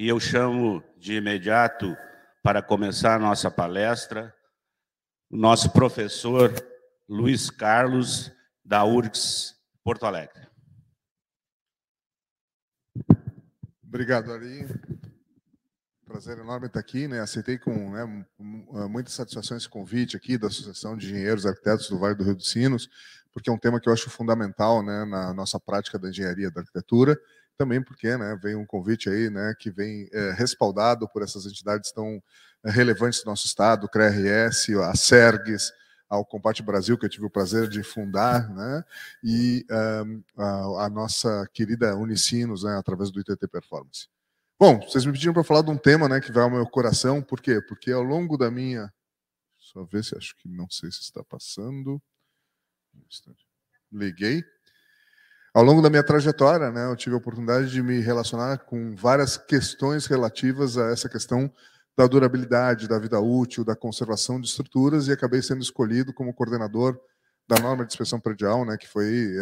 E eu chamo de imediato, para começar a nossa palestra, o nosso professor Luiz Carlos, da URGS Porto Alegre. Obrigado, Ari. Prazer enorme estar aqui, né? Aceitei com muita satisfação esse convite aqui da Associação de Engenheiros e Arquitetos do Vale do Rio dos Sinos, porque é um tema que eu acho fundamental, né, na nossa prática da engenharia e da arquitetura, também porque, né, vem um convite aí, né, que vem respaldado por essas entidades tão relevantes do nosso estado, o CRERS, a SERGS, ao Comparte Brasil, que eu tive o prazer de fundar, né, e a nossa querida Unicinos, né, através do ITT Performance. Bom, vocês me pediram para falar de um tema, né, que vai ao meu coração. Por quê? Porque ao longo da minha... Só ver se acho que não sei se está passando. Liguei. Ao longo da minha trajetória, né, eu tive a oportunidade de me relacionar com várias questões relativas a essa questão da durabilidade, da vida útil, da conservação de estruturas, e acabei sendo escolhido como coordenador da norma de inspeção predial, né, que foi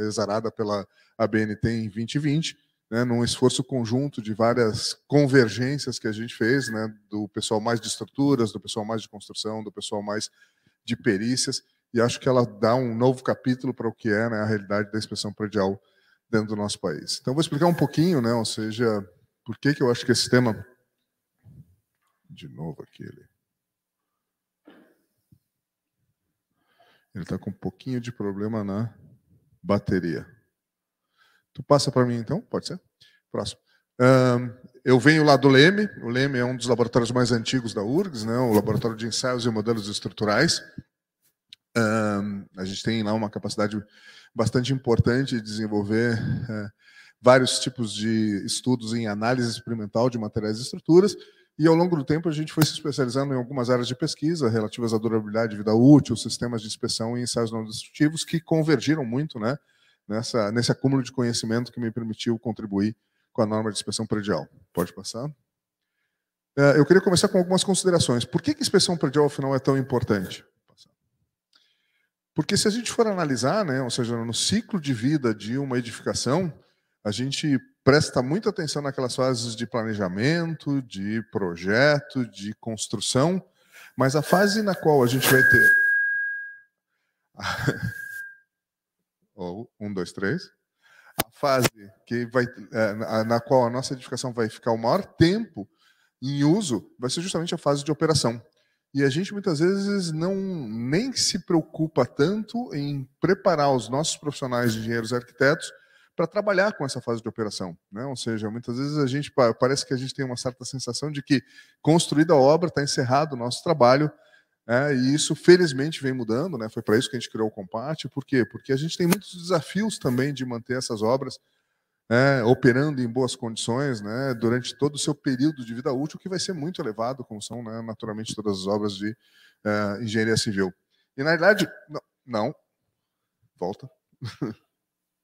exarada pela ABNT em 2020, né, num esforço conjunto de várias convergências que a gente fez, né, do pessoal mais de estruturas, do pessoal mais de construção, do pessoal mais de perícias, e acho que ela dá um novo capítulo para o que é, né, a realidade da inspeção predial dentro do nosso país. Então, vou explicar um pouquinho, né, ou seja, por que eu acho que esse tema... De novo aqui, ele está com um pouquinho de problema na bateria. Tu passa para mim, então? Pode ser? Próximo. Eu venho lá do LEME. O LEME é um dos laboratórios mais antigos da URGS, né? O Laboratório de Ensaios e Modelos Estruturais. A gente tem lá uma capacidade bastante importante de desenvolver vários tipos de estudos em análise experimental de materiais e estruturas, e ao longo do tempo a gente foi se especializando em algumas áreas de pesquisa relativas à durabilidade, vida útil, sistemas de inspeção e ensaios não destrutivos, que convergiram muito, né, nesse acúmulo de conhecimento que me permitiu contribuir com a norma de inspeção predial. Pode passar? Eu queria começar com algumas considerações. Por que a inspeção predial, afinal, é tão importante? Porque se a gente for analisar, né, ou seja, no ciclo de vida de uma edificação, a gente presta muita atenção naquelas fases de planejamento, de projeto, de construção, mas a fase na qual a gente vai ter... Um, dois, três. A fase que vai, na qual a nossa edificação vai ficar o maior tempo em uso vai ser justamente a fase de operação. E a gente muitas vezes nem se preocupa tanto em preparar os nossos profissionais de engenheiros e arquitetos para trabalhar com essa fase de operação, né? Ou seja, muitas vezes a gente parece que a gente tem uma certa sensação de que construída a obra, está encerrado o nosso trabalho, e isso felizmente vem mudando, né? Foi para isso que a gente criou o Comparte. Por quê? Porque a gente tem muitos desafios também de manter essas obras operando em boas condições, né, durante todo o seu período de vida útil, que vai ser muito elevado, como são, né, naturalmente todas as obras de engenharia civil. E, na realidade, não. Volta.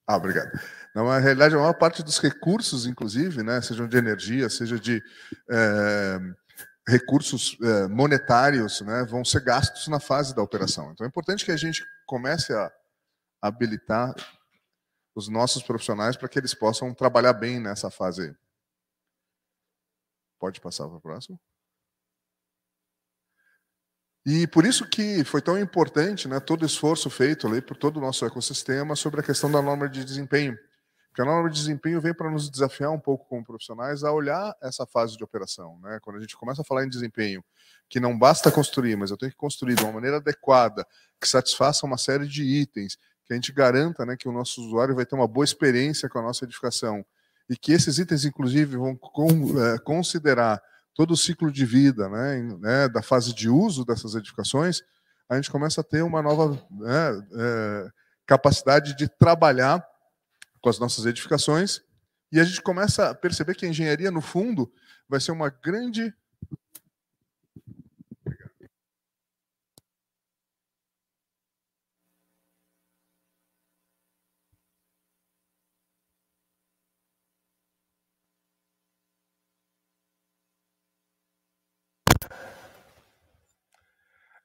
Obrigado. Na realidade, a maior parte dos recursos, inclusive, né, sejam de energia, seja de recursos monetários, né, vão ser gastos na fase da operação. Então, é importante que a gente comece a habilitar os nossos profissionais para que eles possam trabalhar bem nessa fase aí. Pode passar para o próximo. E por isso que foi tão importante, né, todo o esforço feito ali por todo o nosso ecossistema sobre a questão da norma de desempenho. Porque a norma de desempenho vem para nos desafiar um pouco como profissionais a olhar essa fase de operação, né? Quando a gente começa a falar em desempenho, que não basta construir, mas eu tenho que construir de uma maneira adequada, que satisfaça uma série de itens, que a gente garanta, né, que o nosso usuário vai ter uma boa experiência com a nossa edificação, e que esses itens, inclusive, vão considerar todo o ciclo de vida, né, da fase de uso dessas edificações, a gente começa a ter uma nova capacidade de trabalhar com as nossas edificações, e a gente começa a perceber que a engenharia, no fundo, vai ser uma grande...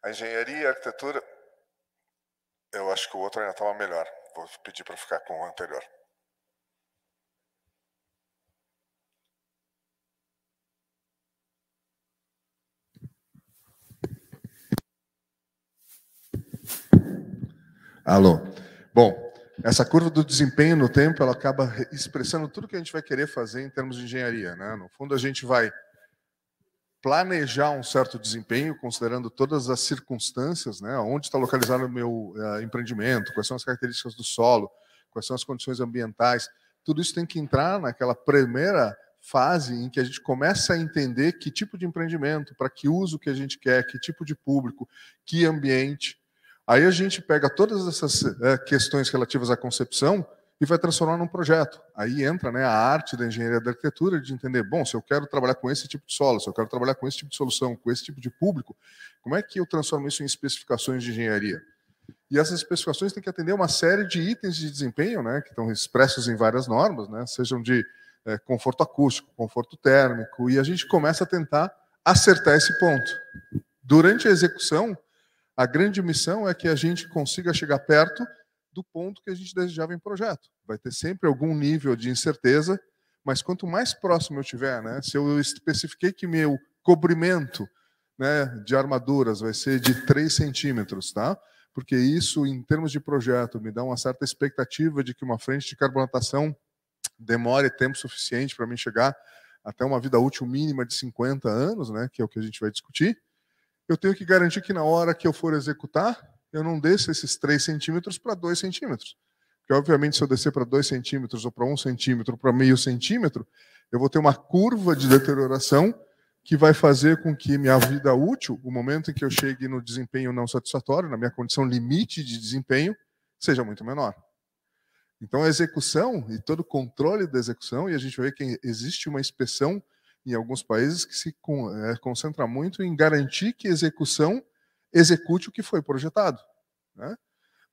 A engenharia e a arquitetura... Eu acho que o outro ainda estava melhor. Vou pedir para ficar com o anterior. Alô. Bom, essa curva do desempenho no tempo, ela acaba expressando tudo que a gente vai querer fazer em termos de engenharia, né? No fundo, a gente vai planejar um certo desempenho, considerando todas as circunstâncias, né? Onde está localizado o meu empreendimento, quais são as características do solo, quais são as condições ambientais. Tudo isso tem que entrar naquela primeira fase em que a gente começa a entender que tipo de empreendimento, para que uso que a gente quer, que tipo de público, que ambiente. Aí a gente pega todas essas questões relativas à concepção e vai transformar num projeto. Aí entra, né, a arte da engenharia da arquitetura de entender, bom, se eu quero trabalhar com esse tipo de solo, se eu quero trabalhar com esse tipo de solução, com esse tipo de público, como é que eu transformo isso em especificações de engenharia? E essas especificações têm que atender uma série de itens de desempenho, né, que estão expressos em várias normas, né, sejam de conforto acústico, conforto térmico, e a gente começa a tentar acertar esse ponto. Durante a execução, a grande missão é que a gente consiga chegar perto do ponto que a gente desejava em projeto. Vai ter sempre algum nível de incerteza, mas quanto mais próximo eu tiver, né, se eu especifiquei que meu cobrimento, né, de armaduras vai ser de 3 centímetros, tá? Porque isso, em termos de projeto, me dá uma certa expectativa de que uma frente de carbonatação demore tempo suficiente para mim chegar até uma vida útil mínima de 50 anos, né, que é o que a gente vai discutir. Eu tenho que garantir que na hora que eu for executar, eu não desça esses 3 centímetros para 2 centímetros. Porque, obviamente, se eu descer para 2 centímetros, ou para 1 centímetro, ou para meio centímetro, eu vou ter uma curva de deterioração que vai fazer com que minha vida útil, o momento em que eu chegue no desempenho não satisfatório, na minha condição limite de desempenho, seja muito menor. Então, a execução e todo o controle da execução, e a gente vai ver que existe uma inspeção em alguns países que se concentra muito em garantir que a execução execute o que foi projetado, né?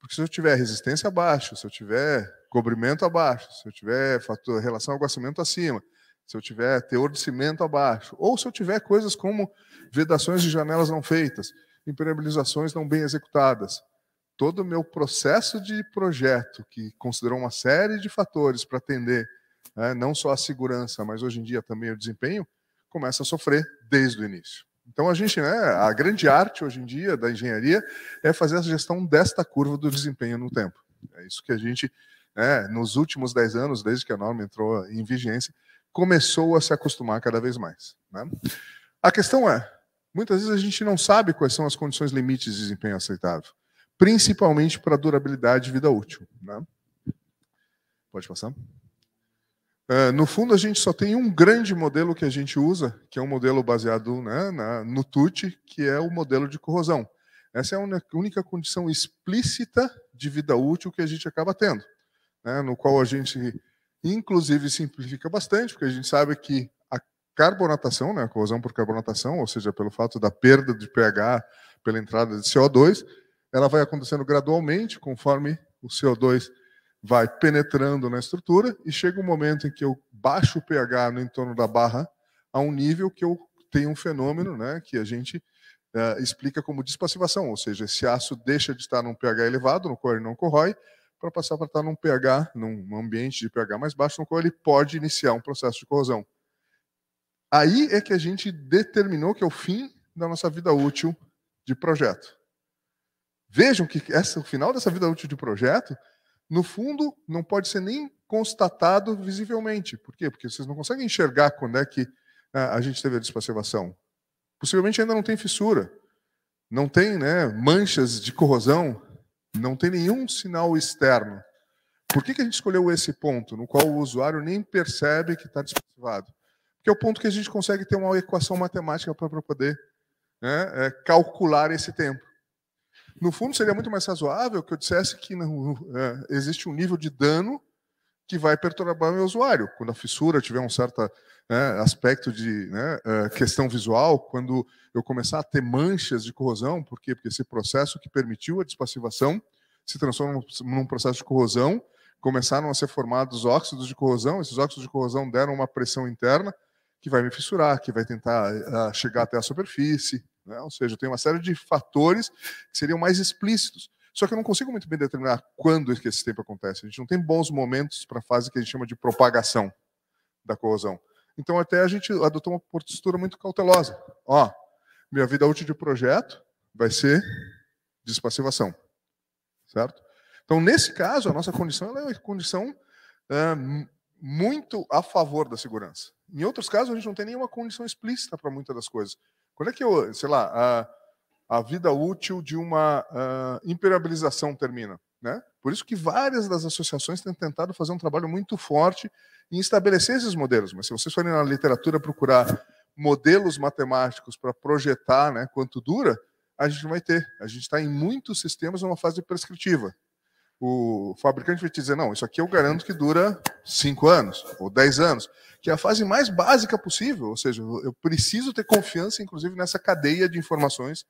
Porque se eu tiver resistência abaixo, se eu tiver cobrimento abaixo, se eu tiver relação água-cimento acima, se eu tiver teor de cimento abaixo, ou se eu tiver coisas como vedações de janelas não feitas, impermeabilizações não bem executadas, todo o meu processo de projeto, que considerou uma série de fatores para atender, né, não só a segurança, mas hoje em dia também o desempenho, começa a sofrer desde o início. Então, a gente, né, a grande arte hoje em dia da engenharia é fazer a gestão desta curva do desempenho no tempo. É isso que a gente, né, nos últimos 10 anos, desde que a norma entrou em vigência, começou a se acostumar cada vez mais, né? A questão é, muitas vezes a gente não sabe quais são as condições limites de desempenho aceitável, principalmente para durabilidade e vida útil, né? Pode passar? No fundo, a gente só tem um grande modelo que a gente usa, que é um modelo baseado, né, no TUT, que é o modelo de corrosão. Essa é a única condição explícita de vida útil que a gente acaba tendo, né, no qual a gente, inclusive, simplifica bastante, porque a gente sabe que a carbonatação, né, a corrosão por carbonatação, ou seja, pelo fato da perda de pH pela entrada de CO2, ela vai acontecendo gradualmente, conforme o CO2 vai penetrando na estrutura, e chega um momento em que eu baixo o pH no entorno da barra a um nível que eu tenho um fenômeno, né, que a gente explica como despassivação, ou seja, esse aço deixa de estar num pH elevado, no qual ele não corrói, para passar para estar num pH, num ambiente de pH mais baixo, no qual ele pode iniciar um processo de corrosão. Aí é que a gente determinou que é o fim da nossa vida útil de projeto. Vejam que o final dessa vida útil de projeto, no fundo, não pode ser nem constatado visivelmente. Por quê? Porque vocês não conseguem enxergar quando é que a gente teve a despassivação. Possivelmente ainda não tem fissura, não tem, né, manchas de corrosão, não tem nenhum sinal externo. Por que a gente escolheu esse ponto, no qual o usuário nem percebe que está despassivado? Porque é o ponto que a gente consegue ter uma equação matemática para poder, né, calcular esse tempo. No fundo, seria muito mais razoável que eu dissesse que existe um nível de dano que vai perturbar o meu usuário. Quando a fissura tiver um certo aspecto de questão visual, quando eu começar a ter manchas de corrosão, por quê? Porque esse processo que permitiu a despassivação se transforma num processo de corrosão, começaram a ser formados óxidos de corrosão, esses óxidos de corrosão deram uma pressão interna que vai me fissurar, que vai tentar chegar até a superfície, né? Ou seja, tem uma série de fatores que seriam mais explícitos. Só que eu não consigo muito bem determinar quando é que esse tempo acontece. A gente não tem bons momentos para a fase que a gente chama de propagação da corrosão. Então, até a gente adotou uma postura muito cautelosa. Ó, minha vida útil de projeto vai ser despassivação, certo? Então, nesse caso, a nossa condição ela é uma condição muito a favor da segurança. Em outros casos, a gente não tem nenhuma condição explícita para muitas das coisas. Quando é que, sei lá, a vida útil de uma impermeabilização termina? Né? Por isso que várias das associações têm tentado fazer um trabalho muito forte em estabelecer esses modelos. Mas se vocês forem na literatura procurar modelos matemáticos para projetar, né, quanto dura, a gente não vai ter. A gente está em muitos sistemas numa fase prescritiva. O fabricante vai te dizer, não, isso aqui eu garanto que dura 5 anos ou 10 anos, que é a fase mais básica possível, ou seja, eu preciso ter confiança, inclusive, nessa cadeia de informações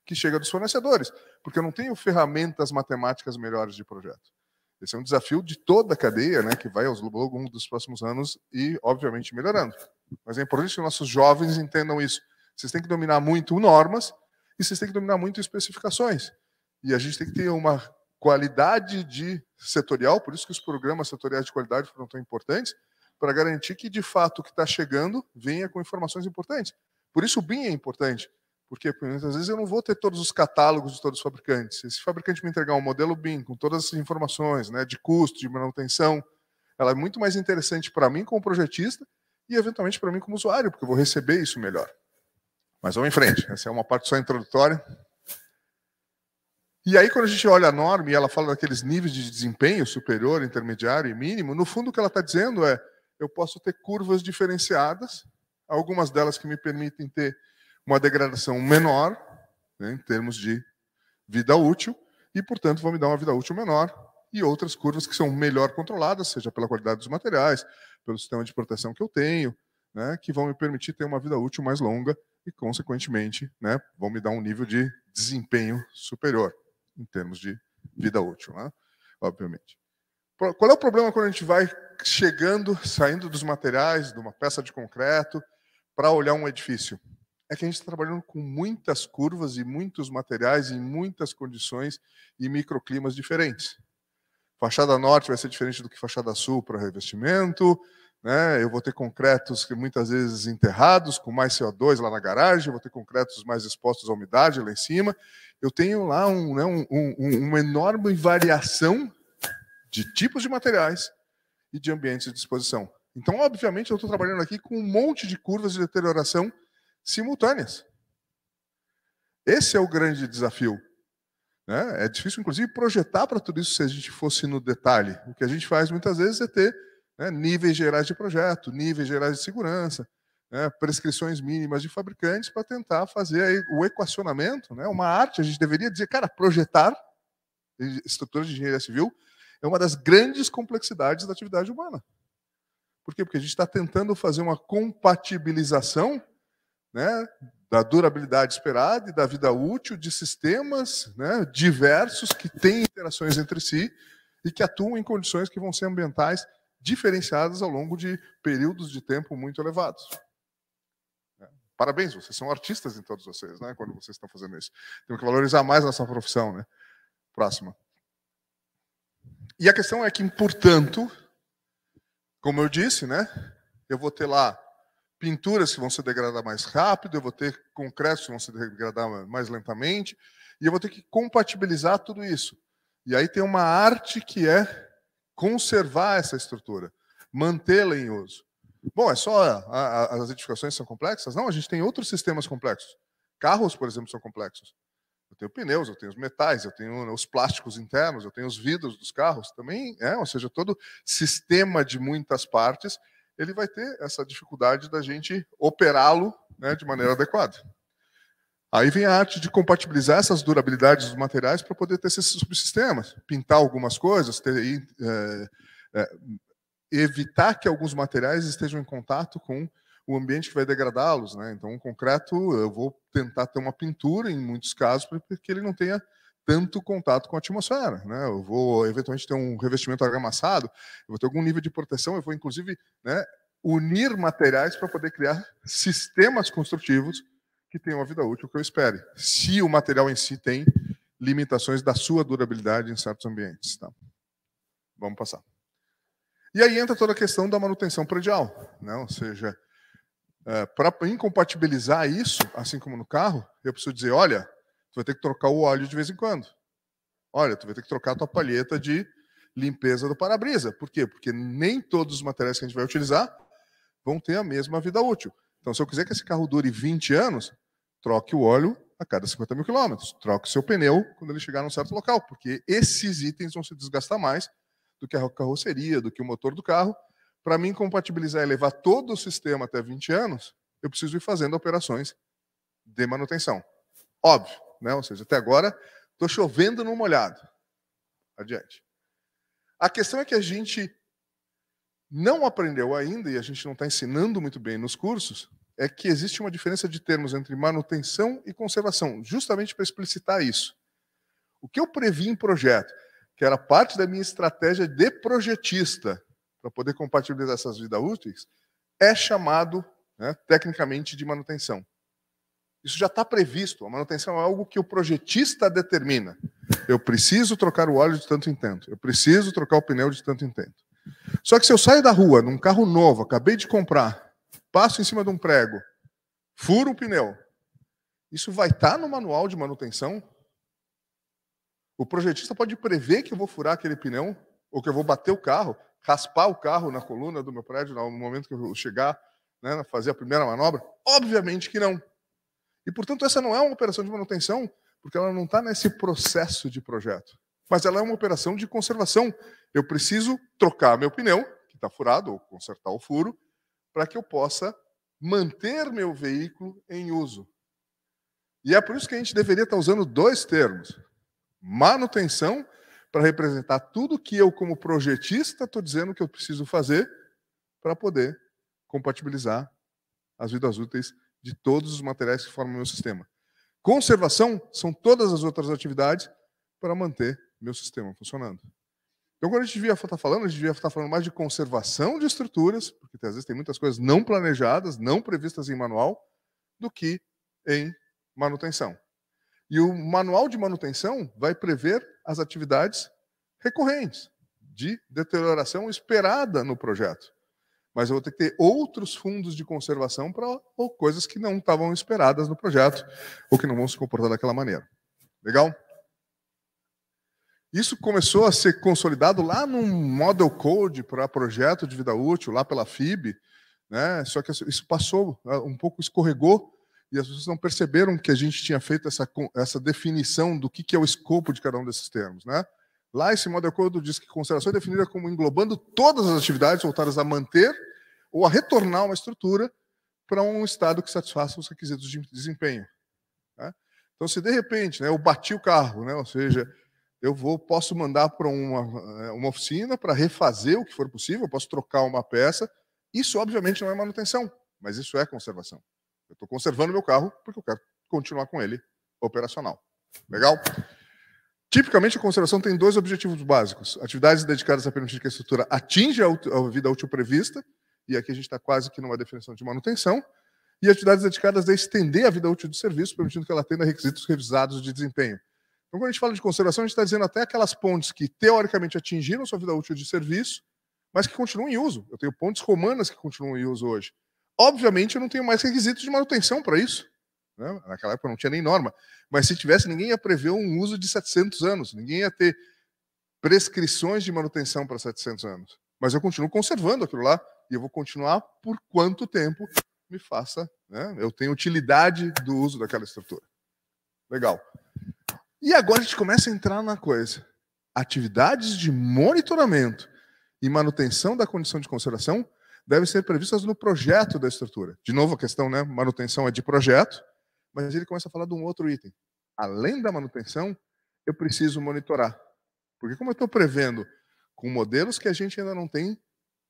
que chega dos fornecedores, porque eu não tenho ferramentas matemáticas melhores de projeto. Esse é um desafio de toda a cadeia, né, que vai ao longo dos próximos anos e, obviamente, melhorando. Mas é importante que nossos jovens entendam isso. Vocês têm que dominar muito normas e vocês têm que dominar muito especificações. E a gente tem que ter uma qualidade de setorial, por isso que os programas setoriais de qualidade foram tão importantes, para garantir que, de fato, o que está chegando venha com informações importantes. Por isso o BIM é importante, porque muitas vezes eu não vou ter todos os catálogos de todos os fabricantes. Se esse fabricante me entregar um modelo BIM com todas essas informações, né, de custo, de manutenção, ela é muito mais interessante para mim como projetista e, eventualmente, para mim como usuário, porque eu vou receber isso melhor. Mas vamos em frente. Essa é uma parte só introdutória. E aí, quando a gente olha a norma e ela fala daqueles níveis de desempenho, superior, intermediário e mínimo, no fundo o que ela está dizendo é, eu posso ter curvas diferenciadas, algumas delas que me permitem ter uma degradação menor, né, em termos de vida útil, e, portanto, vão me dar uma vida útil menor, e outras curvas que são melhor controladas, seja pela qualidade dos materiais, pelo sistema de proteção que eu tenho, né, que vão me permitir ter uma vida útil mais longa e, consequentemente, né, vão me dar um nível de desempenho superior em termos de vida útil, né? Obviamente. Qual é o problema quando a gente vai chegando, saindo dos materiais, de uma peça de concreto, para olhar um edifício? É que a gente está trabalhando com muitas curvas e muitos materiais em muitas condições e microclimas diferentes. Fachada norte vai ser diferente do que fachada sul para revestimento, né? Eu vou ter concretos que muitas vezes enterrados, com mais CO2 lá na garagem, eu vou ter concretos mais expostos à umidade lá em cima. Eu tenho lá uma enorme variação de tipos de materiais e de ambientes de disposição. Então, obviamente, eu estou trabalhando aqui com um monte de curvas de deterioração simultâneas. Esse é o grande desafio. Né? É difícil, inclusive, projetar para tudo isso se a gente fosse no detalhe. O que a gente faz muitas vezes é ter, né, níveis gerais de projeto, níveis gerais de segurança, né, prescrições mínimas de fabricantes para tentar fazer aí o equacionamento, né, uma arte. A gente deveria dizer, cara, projetar estrutura de engenharia civil é uma das grandes complexidades da atividade humana. Por quê? Porque a gente está tentando fazer uma compatibilização, né, da durabilidade esperada e da vida útil de sistemas, né, diversos que têm interações entre si e que atuam em condições que vão ser ambientais diferenciadas ao longo de períodos de tempo muito elevados. Parabéns, vocês são artistas em todos vocês, né, quando vocês estão fazendo isso. Temos que valorizar mais nossa profissão, né? Próxima. E a questão é que, portanto, como eu disse, né, eu vou ter lá pinturas que vão se degradar mais rápido, eu vou ter concretos que vão se degradar mais lentamente, e eu vou ter que compatibilizar tudo isso. E aí tem uma arte que é conservar essa estrutura, mantê-la em uso. Bom, é só as edificações são complexas? Não, a gente tem outros sistemas complexos. Carros, por exemplo, são complexos. Eu tenho pneus, eu tenho os metais, eu tenho os plásticos internos, eu tenho os vidros dos carros também, ou seja, todo sistema de muitas partes, ele vai ter essa dificuldade da gente operá-lo, né, de maneira adequada. Aí vem a arte de compatibilizar essas durabilidades dos materiais para poder ter esses subsistemas, pintar algumas coisas, evitar que alguns materiais estejam em contato com o ambiente que vai degradá-los, né? Então, o concreto, eu vou tentar ter uma pintura, em muitos casos, para que ele não tenha tanto contato com a atmosfera, né? Eu vou, eventualmente, ter um revestimento argamassado, eu vou ter algum nível de proteção, eu vou, inclusive, né, unir materiais para poder criar sistemas construtivos que tenham uma vida útil que eu espere, se o material em si tem limitações da sua durabilidade em certos ambientes. Tá? Vamos passar. E aí entra toda a questão da manutenção predial, né? Ou seja, para incompatibilizar isso, assim como no carro, eu preciso dizer, olha, tu vai ter que trocar o óleo de vez em quando. Olha, tu vai ter que trocar a tua palheta de limpeza do para-brisa. Por quê? Porque nem todos os materiais que a gente vai utilizar vão ter a mesma vida útil. Então, se eu quiser que esse carro dure 20 anos, troque o óleo a cada 50 mil quilômetros. Troque o seu pneu quando ele chegar num certo local, porque esses itens vão se desgastar mais do que a carroceria, do que o motor do carro. Para mim compatibilizar e levar todo o sistema até 20 anos, eu preciso ir fazendo operações de manutenção. Óbvio, né? Ou seja, até agora estou chovendo no molhado. Adiante. A questão é que a gente não aprendeu ainda, e a gente não está ensinando muito bem nos cursos, é que existe uma diferença de termos entre manutenção e conservação, justamente para explicitar isso. O que eu previ em projeto, que era parte da minha estratégia de projetista, para poder compatibilizar essas vidas úteis, é chamado, né, tecnicamente, de manutenção. Isso já está previsto. A manutenção é algo que o projetista determina. Eu preciso trocar o óleo de tanto em tanto. Eu preciso trocar o pneu de tanto em tanto. Só que se eu saio da rua, num carro novo, acabei de comprar, passo em cima de um prego, furo um pneu, isso vai estar no manual de manutenção? O projetista pode prever que eu vou furar aquele pneu, ou que eu vou bater o carro, raspar o carro na coluna do meu prédio no momento que eu chegar, né, fazer a primeira manobra? Obviamente que não. E, portanto, essa não é uma operação de manutenção, porque ela não está nesse processo de projeto. Mas ela é uma operação de conservação. Eu preciso trocar meu pneu, que está furado, ou consertar o furo, para que eu possa manter meu veículo em uso. E é por isso que a gente deveria estar usando dois termos. Manutenção, para representar tudo que eu, como projetista, estou dizendo que eu preciso fazer para poder compatibilizar as vidas úteis de todos os materiais que formam o meu sistema. Conservação são todas as outras atividades para manter meu sistema funcionando. Então, quando a gente devia estar falando, a gente devia estar falando mais de conservação de estruturas, porque às vezes tem muitas coisas não planejadas, não previstas em manual, do que em manutenção. E o manual de manutenção vai prever as atividades recorrentes, de deterioração esperada no projeto. Mas eu vou ter que ter outros fundos de conservação para coisas que não estavam esperadas no projeto ou que não vão se comportar daquela maneira. Legal? Isso começou a ser consolidado lá no Model Code para projeto de vida útil, lá pela FIB, né? Só que isso passou, um pouco escorregou, e as pessoas não perceberam que a gente tinha feito essa definição do que é o escopo de cada um desses termos, né? Lá esse Model Code diz que conservação é definida como englobando todas as atividades voltadas a manter ou a retornar uma estrutura para um estado que satisfaça os requisitos de desempenho. Né? Então, se de repente, né, eu bati o carro, né, ou seja, posso mandar para uma oficina para refazer o que for possível, eu posso trocar uma peça, isso obviamente não é manutenção, mas isso é conservação. Eu estou conservando meu carro porque eu quero continuar com ele operacional. Legal? Tipicamente, a conservação tem dois objetivos básicos. Atividades dedicadas a permitir que a estrutura atinja a vida útil prevista, e aqui a gente está quase que numa definição de manutenção, e atividades dedicadas a estender a vida útil do serviço, permitindo que ela atenda requisitos revisados de desempenho. Então, quando a gente fala de conservação, a gente está dizendo até aquelas pontes que, teoricamente, atingiram sua vida útil de serviço, mas que continuam em uso. Eu tenho pontes romanas que continuam em uso hoje. Obviamente, eu não tenho mais requisitos de manutenção para isso. Né? Naquela época não tinha nem norma. Mas se tivesse, ninguém ia prever um uso de 700 anos. Ninguém ia ter prescrições de manutenção para 700 anos. Mas eu continuo conservando aquilo lá e eu vou continuar por quanto tempo me faça, né? Eu tenho utilidade do uso daquela estrutura. Legal. E agora a gente começa a entrar na coisa. Atividades de monitoramento e manutenção da condição de conservação devem ser previstas no projeto da estrutura. De novo, a questão, né? Manutenção é de projeto, mas ele começa a falar de um outro item. Além da manutenção, eu preciso monitorar. Porque como eu estou prevendo com modelos que a gente ainda não tem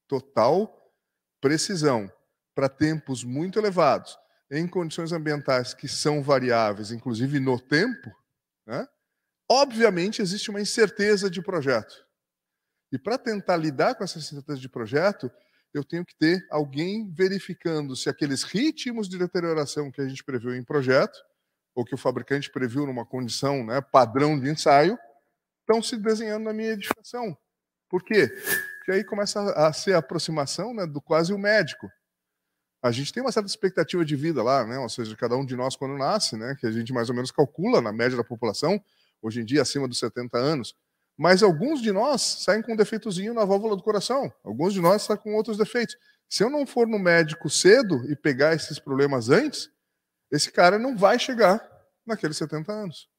total precisão, para tempos muito elevados, em condições ambientais que são variáveis, inclusive no tempo, né? Obviamente existe uma incerteza de projeto. E para tentar lidar com essa incerteza de projeto, eu tenho que ter alguém verificando se aqueles ritmos de deterioração que a gente previu em projeto, ou que o fabricante previu numa condição, né, padrão de ensaio, estão se desenhando na minha edificação. Por quê? Porque aí começa a ser a aproximação, né, do quase o médico. A gente tem uma certa expectativa de vida lá, né? Ou seja, cada um de nós quando nasce, né, que a gente mais ou menos calcula na média da população, hoje em dia acima dos 70 anos, mas alguns de nós saem com um defeitozinho na válvula do coração, alguns de nós saem com outros defeitos. Se eu não for no médico cedo e pegar esses problemas antes, esse cara não vai chegar naqueles 70 anos.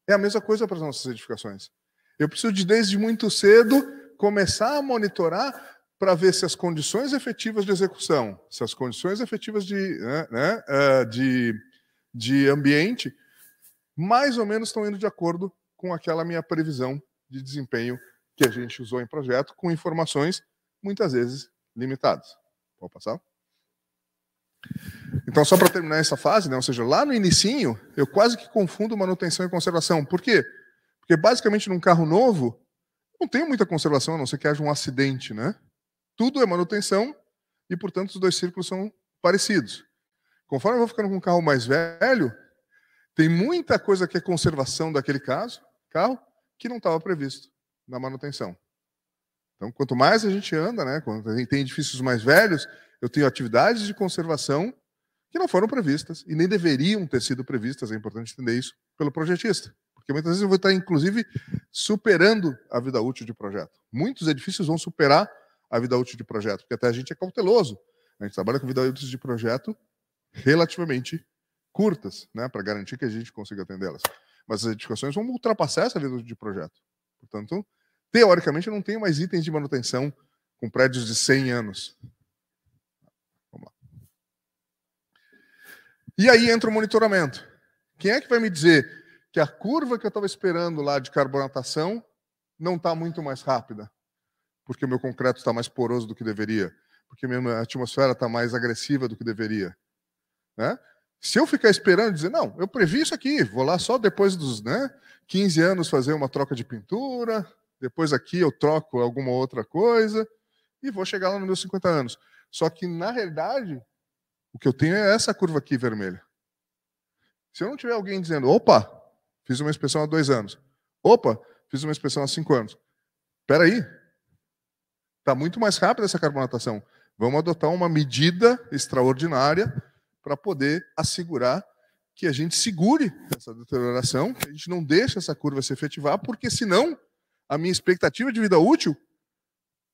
É a mesma coisa para as nossas edificações. Eu preciso de, desde muito cedo, começar a monitorar para ver se as condições efetivas de execução, se as condições efetivas de ambiente, mais ou menos estão indo de acordo com aquela minha previsão de desempenho que a gente usou em projeto, com informações, muitas vezes, limitadas. Pode passar? Então, só para terminar essa fase, né, ou seja, lá no inicinho, eu quase que confundo manutenção e conservação. Por quê? Porque, basicamente, num carro novo, não tem muita conservação, a não ser que haja um acidente, né? Tudo é manutenção e, portanto, os dois círculos são parecidos. Conforme eu vou ficando com um carro mais velho, tem muita coisa que é conservação daquele carro que não estava previsto na manutenção. Então, quanto mais a gente anda, né, quando a gente tem edifícios mais velhos, eu tenho atividades de conservação que não foram previstas e nem deveriam ter sido previstas, é importante entender isso, pelo projetista. Porque muitas vezes eu vou estar, inclusive, superando a vida útil de projeto. Muitos edifícios vão superar a vida útil de projeto, porque até a gente é cauteloso. A gente trabalha com vida útil de projeto relativamente curtas, né, para garantir que a gente consiga atendê-las. Mas as edificações vão ultrapassar essa vida útil de projeto. Portanto, teoricamente, eu não tenho mais itens de manutenção com prédios de 100 anos. Vamos lá. E aí entra o monitoramento. Quem é que vai me dizer que a curva que eu estava esperando lá de carbonatação não está muito mais rápida? Porque o meu concreto está mais poroso do que deveria? Porque a minha atmosfera está mais agressiva do que deveria? Né? Se eu ficar esperando e dizer, não, eu previ isso aqui, vou lá só depois dos 15 anos fazer uma troca de pintura, depois aqui eu troco alguma outra coisa e vou chegar lá nos meus 50 anos. Só que, na realidade, o que eu tenho é essa curva aqui vermelha. Se eu não tiver alguém dizendo, opa, fiz uma inspeção há 2 anos, opa, fiz uma inspeção há 5 anos, espera aí, está muito mais rápida essa carbonatação. Vamos adotar uma medida extraordinária para poder assegurar que a gente segure essa deterioração, que a gente não deixe essa curva se efetivar, porque senão a minha expectativa de vida útil